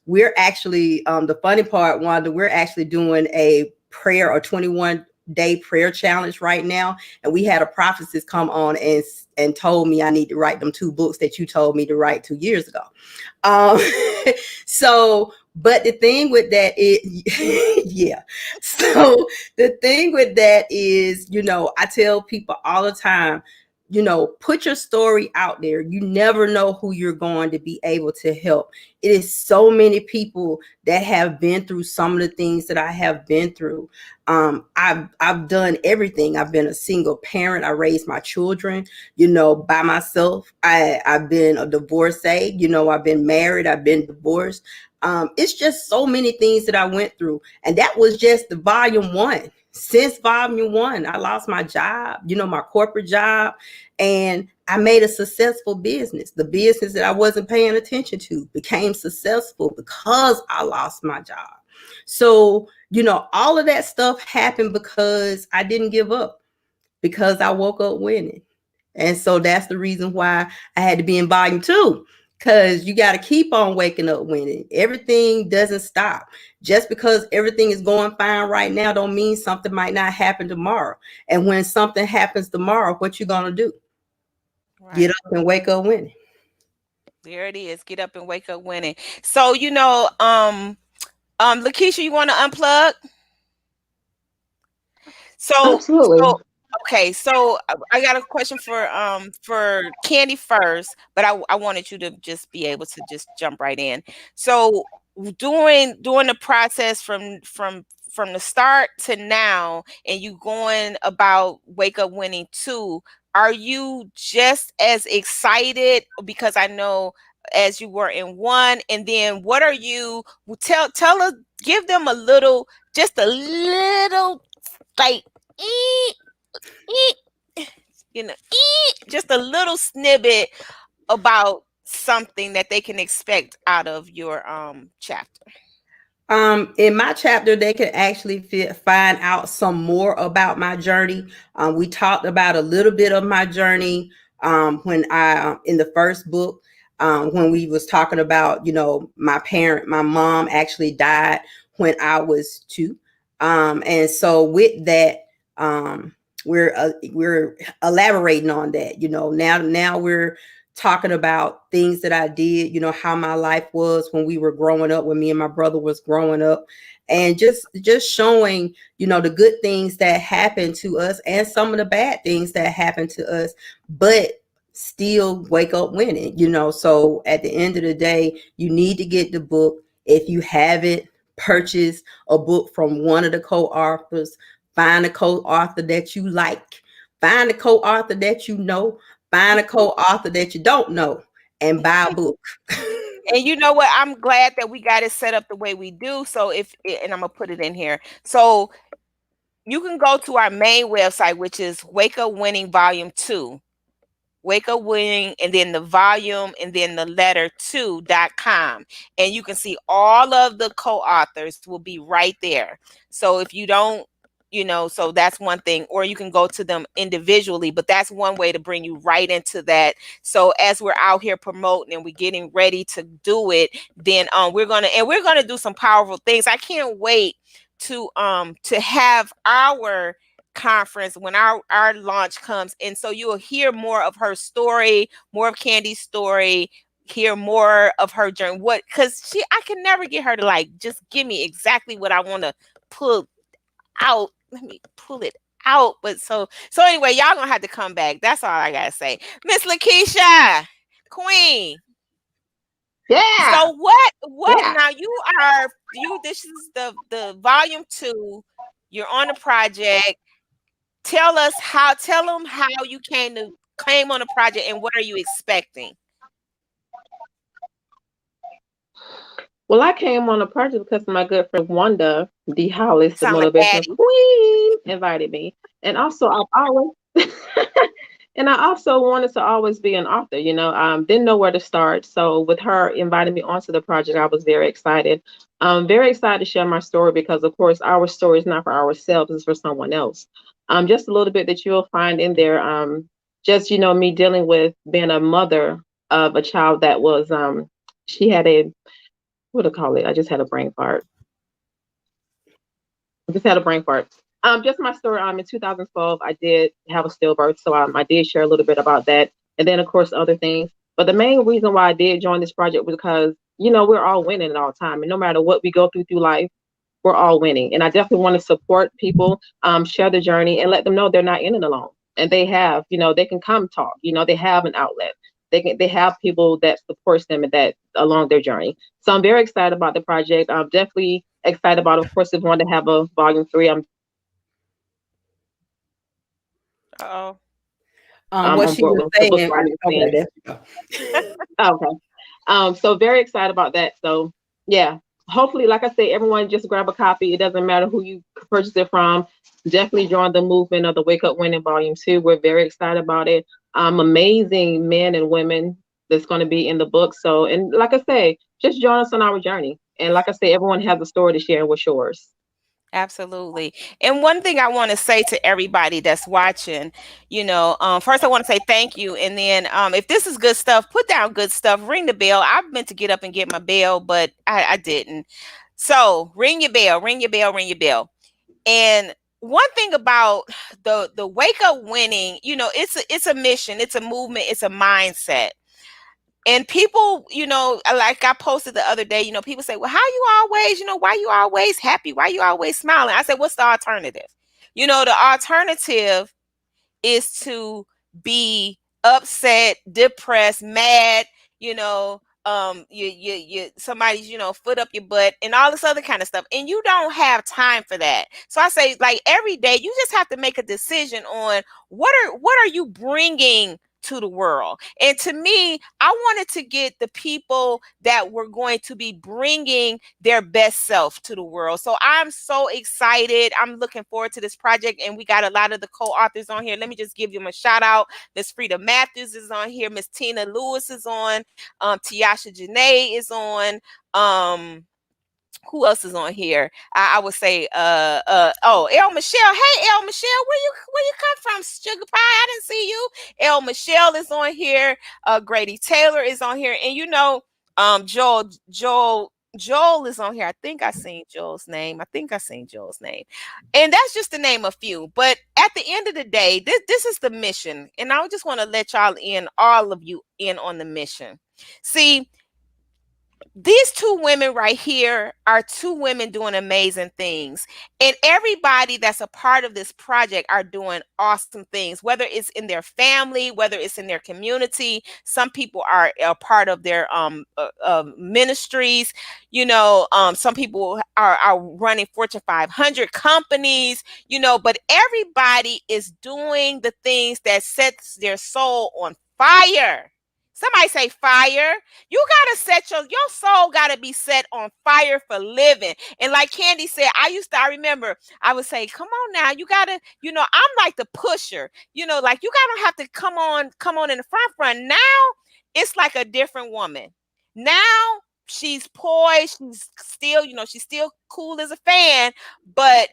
We're actually, the funny part, Wanda, we're actually doing a prayer or 21-day prayer challenge right now. And we had a prophetess come on and told me I need to write them 2 books that you told me to write 2 years ago. Um, but the thing with that is, yeah. So the thing with that is, I tell people all the time, put your story out there. You never know who you're going to be able to help. It is so many people that have been through some of the things that I have been through. I've done everything. I've been a single parent. I raised my children, by myself. I've been a divorcee. I've been married. I've been divorced. It's just so many things that I went through. And that was just the volume 1. Since volume 1, I lost my job, my corporate job, and I made a successful business. The business that I wasn't paying attention to became successful because I lost my job. So, all of that stuff happened because I didn't give up, because I woke up winning. And so that's the reason why I had to be in volume 2. Because you got to keep on waking up winning. Everything doesn't stop. Just because everything is going fine right now don't mean something might not happen tomorrow. And when something happens tomorrow, what you gonna do? Right. Get up and wake up winning. There it is. Get up and wake up winning. So, LaKisha, you want to unplug? So, Absolutely. okay, so I got a question for Kandie first, but I wanted you to just be able to just jump right in. So doing the process from the start to now, and you going about Wake Up Winning 2, are you just as excited? Because I know as you were in 1, and then what are you tell us, give them a little, just a little, like, just a little snippet about something that they can expect out of your chapter. In my chapter, they can actually find out some more about my journey. We talked about a little bit of my journey when I in the first book, when we was talking about, my mom actually died when I was 2, and so with that, we're elaborating on that. Now we're talking about things that I did, how my life was when we were growing up, when me and my brother was growing up, and just showing, the good things that happened to us and some of the bad things that happened to us, but still wake up winning, So at the end of the day, you need to get the book. If you haven't purchased a book from one of the co-authors, find a co-author that you like, find a co-author that you know, find a co-author that you don't know, and buy a book. And you know what? I'm glad that we got it set up the way we do. So and I'm gonna put it in here. So you can go to our main website, which is Wake Up Winning Volume 2. Wake Up Winning, and then the volume, and then the letter 2.com. And you can see all of the co-authors will be right there. So if you don't, so that's one thing, or you can go to them individually, but that's one way to bring you right into that. So as we're out here promoting and we're getting ready to do it, then we're gonna do some powerful things. I can't wait to have our conference when our launch comes, and so you will hear more of her story, more of Kandie's story, hear more of her journey. Because I can never get her to like just give me exactly what I want to pull out. Let me pull it out. But so anyway, y'all gonna have to come back. That's all I gotta say. Miss LaKisha, Queen. Yeah. So what Yeah. now? This is the volume 2. You're on the project. Tell them how you came to came on the project, and what are you expecting? Well, I came on a project because my good friend Wanda, the Hollis, the Sound like motivational daddy. queen, invited me. And also, I've always and I also wanted to always be an author. Didn't know where to start. So with her inviting me onto the project, I was very excited. I'm very excited to share my story because, of course, our story is not for ourselves; it's for someone else. Just a little bit that you'll find in there. Just me dealing with being a mother of a child that was she had a what do I call it? I just had a brain fart. I just had a brain fart. Just my story. In 2012, I did have a stillbirth, so I did share a little bit about that, and then of course other things. But the main reason why I did join this project was because we're all winning at all time, and no matter what we go through life, we're all winning. And I definitely want to support people, share the journey, and let them know they're not in it alone. And they have, they can come talk. They have an outlet. They have people that supports them and that along their journey. So I'm very excited about the project. I'm definitely excited about, of course, if we want to have a volume 3. Uh-oh. What On she board was with the book saying. volume Okay, 10. there you go. Okay. So very excited about that. So yeah, hopefully, like I say, everyone just grab a copy. It doesn't matter who you purchase it from. Definitely join the movement of the Wake Up Winning Volume 2. We're very excited about it. Amazing men and women that's going to be in the book. So, and like I say, just join us on our journey. And like I say, everyone has a story to share, and what's yours? Absolutely. And one thing I want to say to everybody that's watching, first I want to say thank you. And then if this is good stuff, put down good stuff, ring the bell. I meant to get up and get my bell, but I didn't. So ring your bell, ring your bell, ring your bell. And one thing about the wake up winning, it's a mission, it's a movement, it's a mindset. And people, like I posted the other day, people say, well, how you always, why you always happy? Why you always smiling? I said, what's the alternative? The alternative is to be upset, depressed, mad, somebody's, foot up your butt and all this other kind of stuff. And you don't have time for that. So I say, like, every day you just have to make a decision on what are you bringing to the world. And to me, I wanted to get the people that were going to be bringing their best self to the world. So I'm so excited. I'm looking forward to this project. And we got a lot of the co-authors on here. Let me just give them a shout out. Miss Frida Matthews is on here. Miss Tina Lewis is on. Tiasha Janae is on. Who else is on here? I would say El Michelle. Hey El Michelle, where you come from? Sugar Pie, I didn't see you. El Michelle is on here. Grady Taylor is on here. And Joel is on here. I think I seen Joel's name. And that's just to name a few. But at the end of the day, this is the mission. And I just want to let all of you in on the mission. See, these two women right here are two women doing amazing things. And everybody that's a part of this project are doing awesome things, whether it's in their family, whether it's in their community. Some people are a part of their ministries. Some people are running Fortune 500 companies, but everybody is doing the things that sets their soul on fire. Somebody say fire. You gotta set your soul gotta be set on fire for living. And like Kandie said, I remember I would say, come on now, you gotta, I'm like the pusher, like you gotta have to come on in the front. Now it's like a different woman. Now she's poised, she's still cool as a fan, but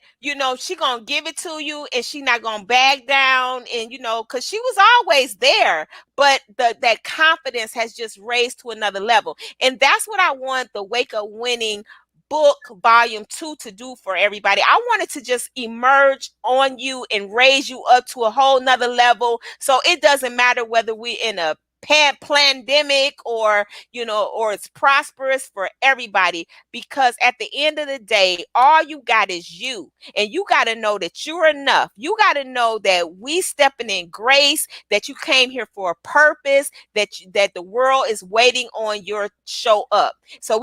she gonna give it to you and she not gonna back down. And because she was always there, but that confidence has just raised to another level. And that's what I want the Wake Up Winning book volume 2 to do for everybody. I wanted to just emerge on you and raise you up to a whole nother level. So it doesn't matter whether we're in a pandemic or it's prosperous for everybody, because at the end of the day, all you got is you. And you got to know that you're enough. You got to know that we stepping in grace, that you came here for a purpose, that the world is waiting on your show up. So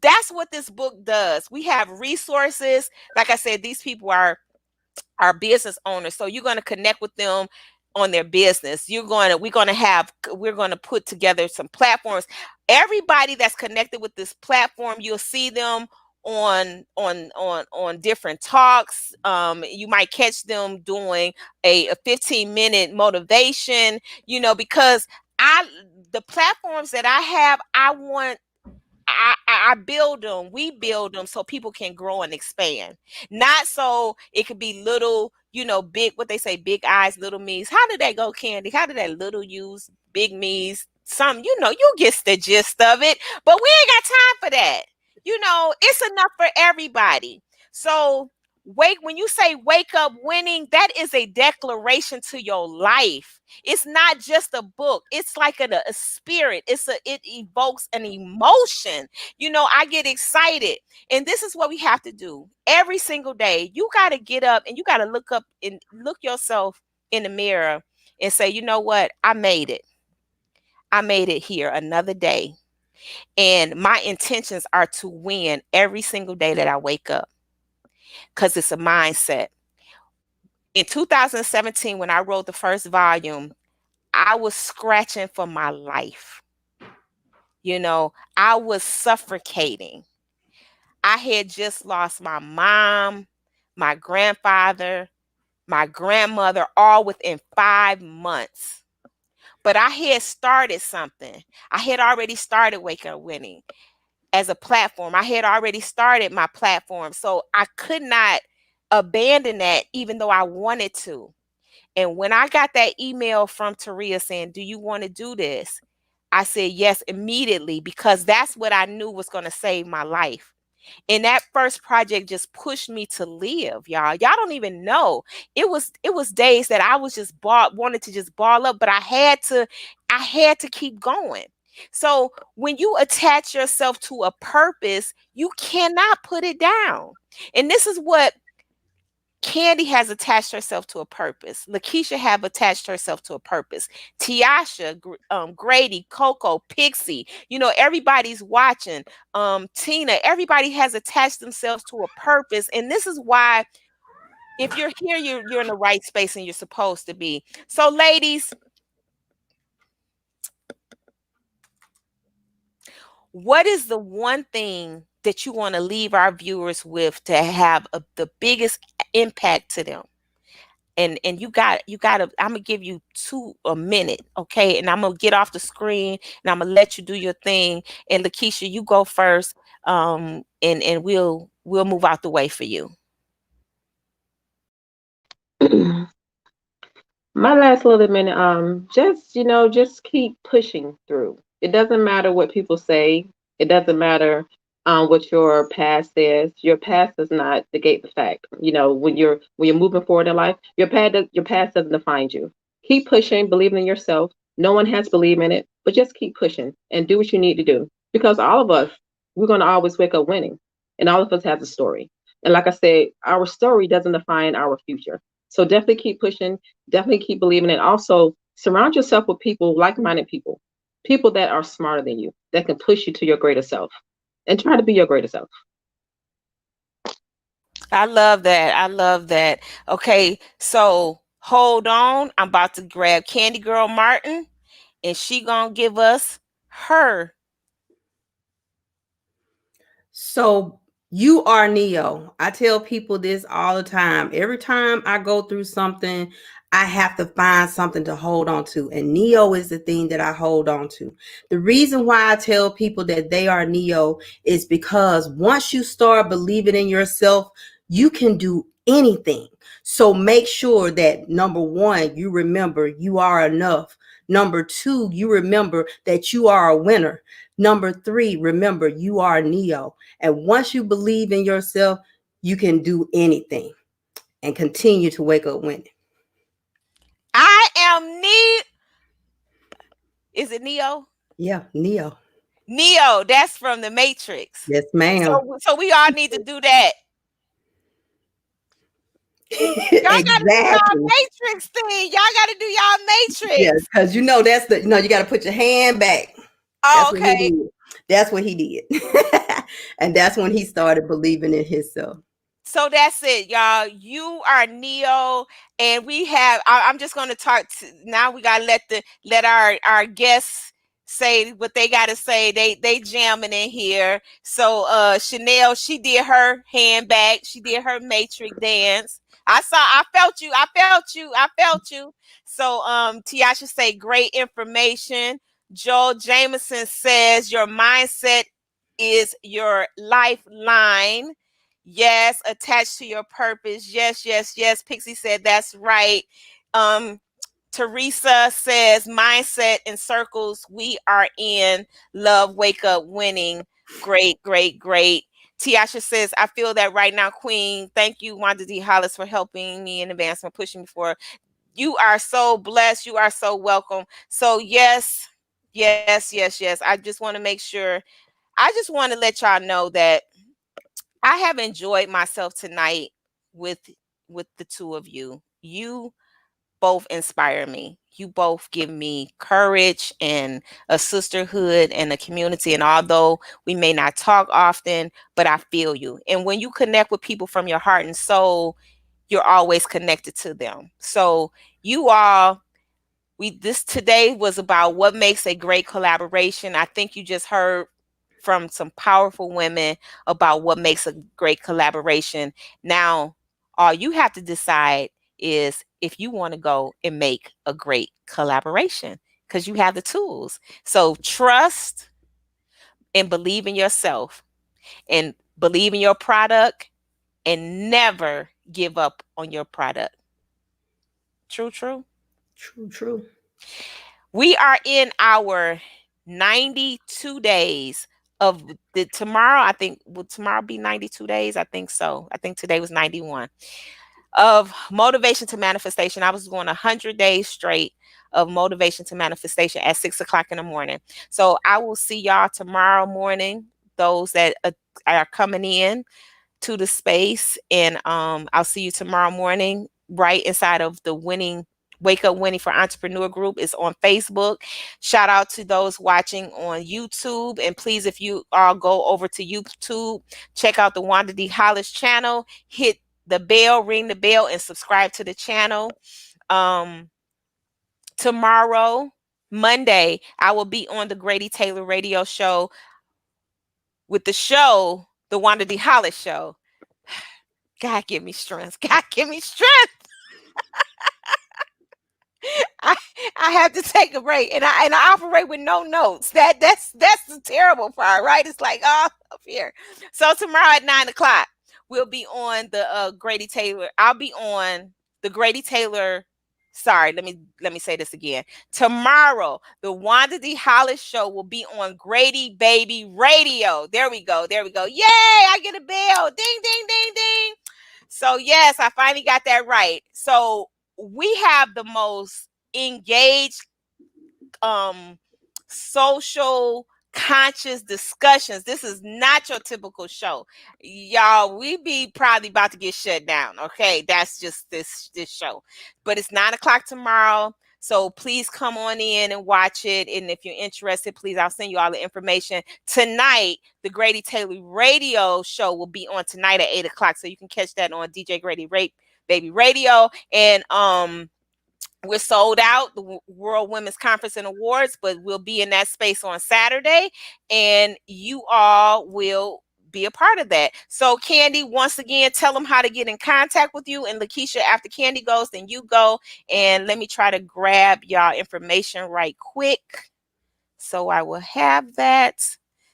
that's what this book does. We have resources. Like I said, these people are business owners. So you're going to connect with them on their business. We're going to put together some platforms. Everybody that's connected with this platform, you'll see them on different talks. You might catch them doing a 15-minute motivation, because the platforms that I have, I build them. We build them so people can grow and expand. Not so it could be little, big, what they say, big eyes, little me's. How did that go, Kandie? How did that little U's, big me's? You get the gist of it. But we ain't got time for that. It's enough for everybody. So when you say wake up winning, that is a declaration to your life. It's not just a book. It's like a spirit. It evokes an emotion. I get excited. And this is what we have to do every single day. You got to get up and you got to look up and look yourself in the mirror and say, you know what? I made it. I made it here another day. And my intentions are to win every single day that I wake up, because it's a mindset. In 2017, when I wrote the first volume, I was scratching for my life. I was suffocating. I had just lost my mom, my grandfather, my grandmother, all within 5 months. But I had started something. I had already started Wake Up Winning as a platform. I had already started my platform. So I could not abandon that, even though I wanted to. And when I got that email from Taria saying, do you want to do this? I said yes immediately, because that's what I knew was going to save my life. And that first project just pushed me to live, y'all. Y'all don't even know. It was days that I was just wanted to just ball up, but I had to keep going. So when you attach yourself to a purpose, you cannot put it down. And this is what Kandie has attached herself to a purpose. LaKisha have attached herself to a purpose. Tiasha, Grady, Coco, Pixie, everybody's watching. Tina, everybody has attached themselves to a purpose. And this is why, if you're here, you're in the right space and you're supposed to be. So ladies, what is the one thing that you want to leave our viewers with to have the biggest impact to them? And you got to, I'm gonna give you a minute, okay? And I'm gonna get off the screen and I'm gonna let you do your thing. And LaKisha, you go first, and we'll move out the way for you. My last little minute, just keep pushing through. It doesn't matter what people say. It doesn't matter what your past says. Your past does not negate the fact. When you're moving forward in life, your past doesn't define you. Keep pushing, believing in yourself. No one has to believe in it, but just keep pushing and do what you need to do. Because all of us, we're going to always wake up winning, and all of us have a story. And like I said, our story doesn't define our future. So definitely keep pushing, definitely keep believing, and also surround yourself with people, like-minded people that are smarter than you, that can push you to your greater self, and try to be your greater self. I love that. Okay, so hold on. I'm about to grab Kandie Girl Martin, and she gonna give us her. So you are Neo. I tell people this all the time. Every time I go through something, I have to find something to hold on to. And Neo is the thing that I hold on to. The reason why I tell people that they are Neo is because once you start believing in yourself, you can do anything. So make sure that, number one, you remember you are enough. Number two, you remember that you are a winner. Number three, remember you are Neo. And once you believe in yourself, you can do anything, and continue to wake up winning. I am Neo. Is it Neo? Yeah, Neo. Neo, that's from the Matrix. Yes, ma'am. So we all need to do that. Y'all gotta do y'all Matrix thing. Y'all gotta do y'all Matrix. Yeah, because that's you gotta put your hand back. Oh, That's what he did. And that's when he started believing in himself. So that's it, y'all. You are Neo, and we have. I'm just going to talk. Now we gotta let our guests say what they got to say. They jamming in here. So Chanel, she did her hand back. She did her matrix dance. I felt you. I felt you. I felt you. So Tiasha say great information. Joel Jameson says your mindset is your lifeline. Yes, attached to your purpose. Yes, yes, yes. Pixie said that's right. Um, Teresa says mindset and circles we are in. Love, wake up, winning. Great, great, great. Tiasha says, I feel that right now, Queen. Thank you, Wanda D. Hollis, for helping me in advancement, pushing me forward. You are so blessed. You are so welcome. So, yes, yes, yes, yes. I just want to make sure. I just want to let y'all know that I have enjoyed myself tonight with the two of you. You both inspire me. You both give me courage and a sisterhood and a community. And although we may not talk often, but I feel you. And when you connect with people from your heart and soul, you're always connected to them. So you all, this today was about what makes a great collaboration. I think you just heard from some powerful women about what makes a great collaboration. Now, all you have to decide is if you want to go and make a great collaboration because you have the tools. So trust and believe in yourself and believe in your product and never give up on your product. True, true. True, true. We are in our 92 days of the tomorrow. I think will tomorrow be 92 days? I think so. I think today was 91 of motivation to manifestation. I was going 100 days straight of motivation to manifestation at 6 o'clock in the morning. So I will see y'all tomorrow morning. Those that are coming in to the space, and I'll see you tomorrow morning right inside of the Wake Up Winning for Entrepreneur group is on Facebook. Shout out to those watching on YouTube. And please, if you all go over to YouTube, check out the Wanda D. Hollis channel, hit the bell, ring the bell, and subscribe to the channel. Tomorrow, Monday, I will be on the Grady Taylor radio show with the Wanda D. Hollis show. God give me strength. God give me strength. I have to take a break, and I operate with no notes. That's the terrible part, right? It's like up here. So tomorrow at 9 o'clock, we'll be on the Grady Taylor. I'll be on the Grady Taylor. Sorry, let me say this again. Tomorrow, the Wanda D. Hollis show will be on Grady Baby Radio. There we go. There we go. Yay! I get a bell. Ding, ding, ding, ding. So yes, I finally got that right. So we have the most engaged social conscious discussions. This is not your typical show, y'all. We be probably about to get shut down. Okay, that's just this show, but it's 9 o'clock tomorrow. So please come on in and watch it. And if you're interested, please, I'll send you all the information. Tonight, the Grady Taylor radio show will be on tonight at 8 o'clock. So you can catch that on DJ Grady Baby Radio. And we're sold out, the World Women's Conference and Awards, but we'll be in that space on Saturday, and you all will be a part of that. So Kandie, once again, tell them how to get in contact with you. And LaKisha, after Kandie goes, then you go. And let me try to grab y'all information right quick. So I will have that.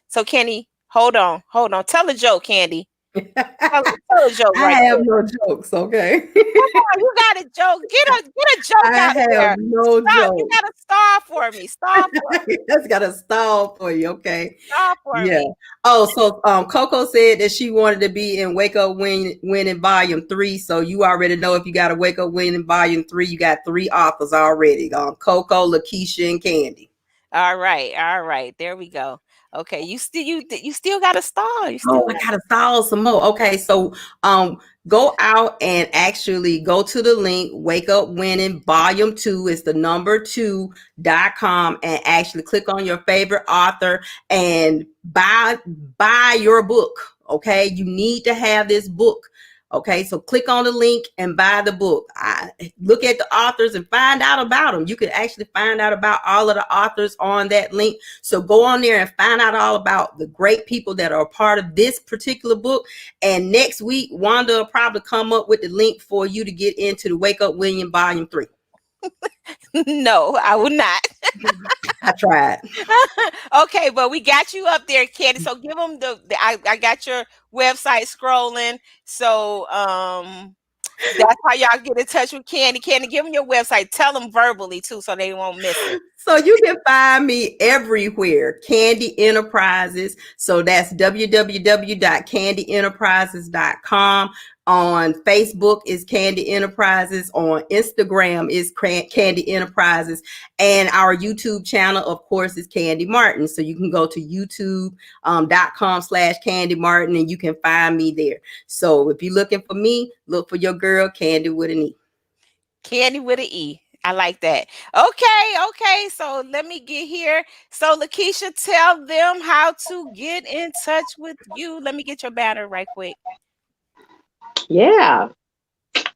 So Kandie, hold on. Tell a joke, Kandie. Tell a joke I right have quick. no jokes, okay? Come on, you got a joke. Get a joke I out have there. no Stop. You jokes. got to stall for me. Stall for me. That's got to stall for you, okay? Stall for Yeah. me. Oh, so Coco said that she wanted to be in Wake Up Winning Volume 3. So you already know if you got to Wake Up Winning Volume 3, you got 3 authors already. Coco, LaKisha, and Kandie. All right. There we go. Okay, you still got to stall. I gotta stall some more. Okay, so go out and actually go to the link Wake Up Winning Volume 2. It's the number 2.com, and actually click on your favorite author and buy your book. Okay, you need to have this book. Okay, so click on the link and buy the book. Look at the authors and find out about them. You can actually find out about all of the authors on that link. So go on there and find out all about the great people that are a part of this particular book. And next week, Wanda will probably come up with the link for you to get into the Wake Up William Volume 3. No, I will not. I tried. Okay, but we got you up there, Kandie. So give them I got your website scrolling. So that's how y'all get in touch with Kandie. Kandie, give them your website. Tell them verbally too, so they won't miss it. So you can find me everywhere, Kandie Enterprises. So that's www.kandieenterprises.com. On Facebook is Kandie Enterprises. On Instagram is Kandie Enterprises. And our YouTube channel, of course, is Kandie Martin. So you can go to youtube.com/Kandie Martin and you can find me there. So if you're looking for me, look for your girl, Kandie with an E. Kandie with an E. I like that. Okay. So let me get here. So LaKisha, tell them how to get in touch with you. Let me get your banner right quick. Yeah.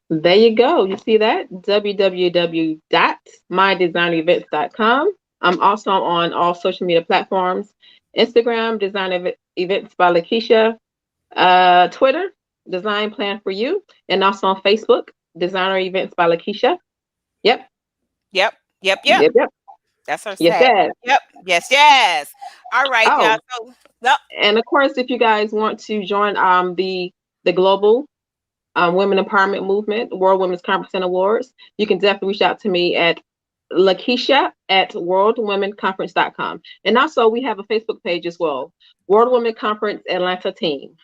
There you go. You see that? www.mydesignerevents.com. I'm also on all social media platforms. Instagram, Design Events by LaKisha. Twitter, Design Plan for You. And also on Facebook, Designer Events by LaKisha. Yep. That's her yes, Yep. Yes. All right. Oh. So, and of course, if you guys want to join the global women empowerment movement, World Women's Conference and Awards, you can definitely reach out to me at LaKisha at worldwomenconference.com. And also we have a Facebook page as well, World Women Conference Atlanta Team.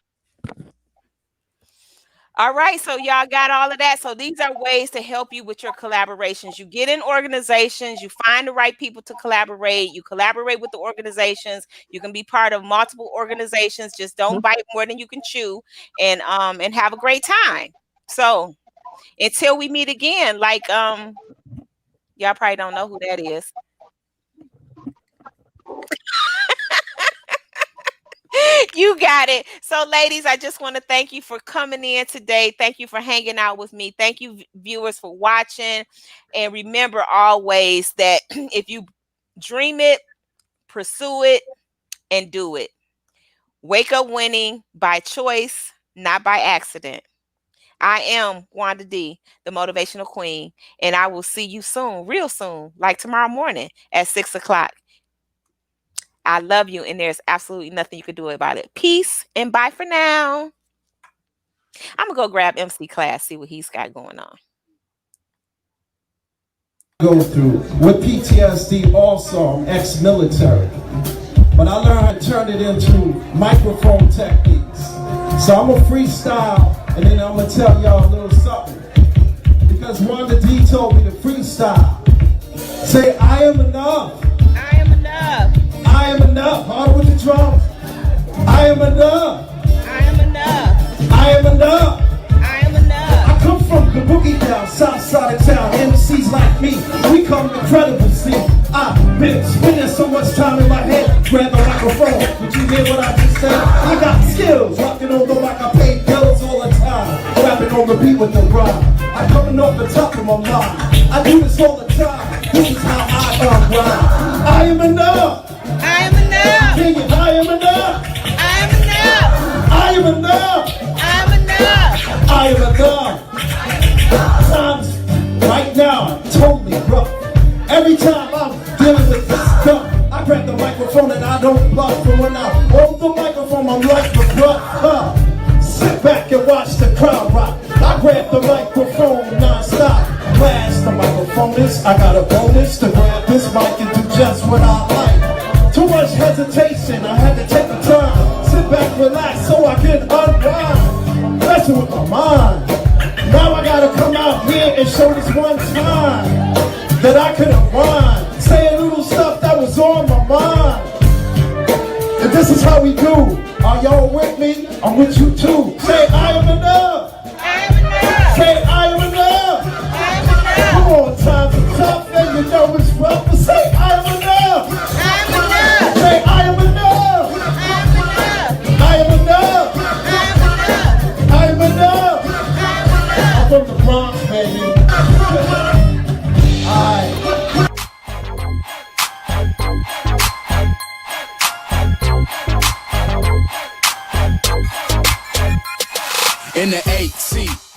all right, so y'all got all of that. So these are ways to help you with your collaborations. You get in organizations, you find the right people to collaborate, you collaborate with the organizations. You can be part of multiple organizations. Just don't bite more than you can chew, and have a great time. So until we meet again, like y'all probably don't know who that is. You got it. So ladies, I just want to thank you for coming in today. Thank you for hanging out with me. Thank you, viewers, for watching. And remember always that if you dream it, pursue it, and do it. Wake up winning by choice, not by accident. I am Wanda D, the Motivational Queen, and I will see you soon, real soon, like tomorrow morning at 6 o'clock. I love you, and there's absolutely nothing you can do about it. Peace, and bye for now. I'm going to go grab MC Class, see what he's got going on. Go through with PTSD also, I'm ex-military. But I learned how to turn it into microphone techniques. So I'm going to freestyle, and then I'm going to tell y'all a little something. Because Wanda D told me to freestyle. Say, I am enough. I am enough. I am enough. Hard with the drums. I am enough. I am enough. I am enough. I am enough. I come from the boogie down, south side of town. MCs like me, we come incredible. See, I've been spending so much time in my head. Grab the microphone. Did you hear what I just said? I got skills, rocking on the mic. I pay bills all the time. Rapping on the beat with the rhyme. I'm coming off the top of my mind. I do this all the time. This is how I rhyme. I am enough. I am enough. Sing it. I am enough. I am enough. I am enough. I am enough. I am enough. Times right now are totally rough. Every time I'm dealing with this stuff, I grab the microphone and I don't bluff. And when I hold the microphone, I'm like the bluff. Sit back and watch the crowd rock. I grab the microphone non-stop. Blast the microphone is, I got a bonus to grab this mic and do just what I like. Too much hesitation, I had to take the time. Sit back, relax, so I can unwind. Messing with my mind. Now I gotta come out here and show this one time that I could unwind. Say a little stuff that was on my mind. And this is how we do. Are y'all with me? I'm with you too. Say I am enough. I am enough. Say I am enough. I am enough. Come on, times are tough and you know it's rough. But say I am enough. I am enough. Say I am enough. I am enough. I am enough. I am enough. I am enough. in the 8 seat.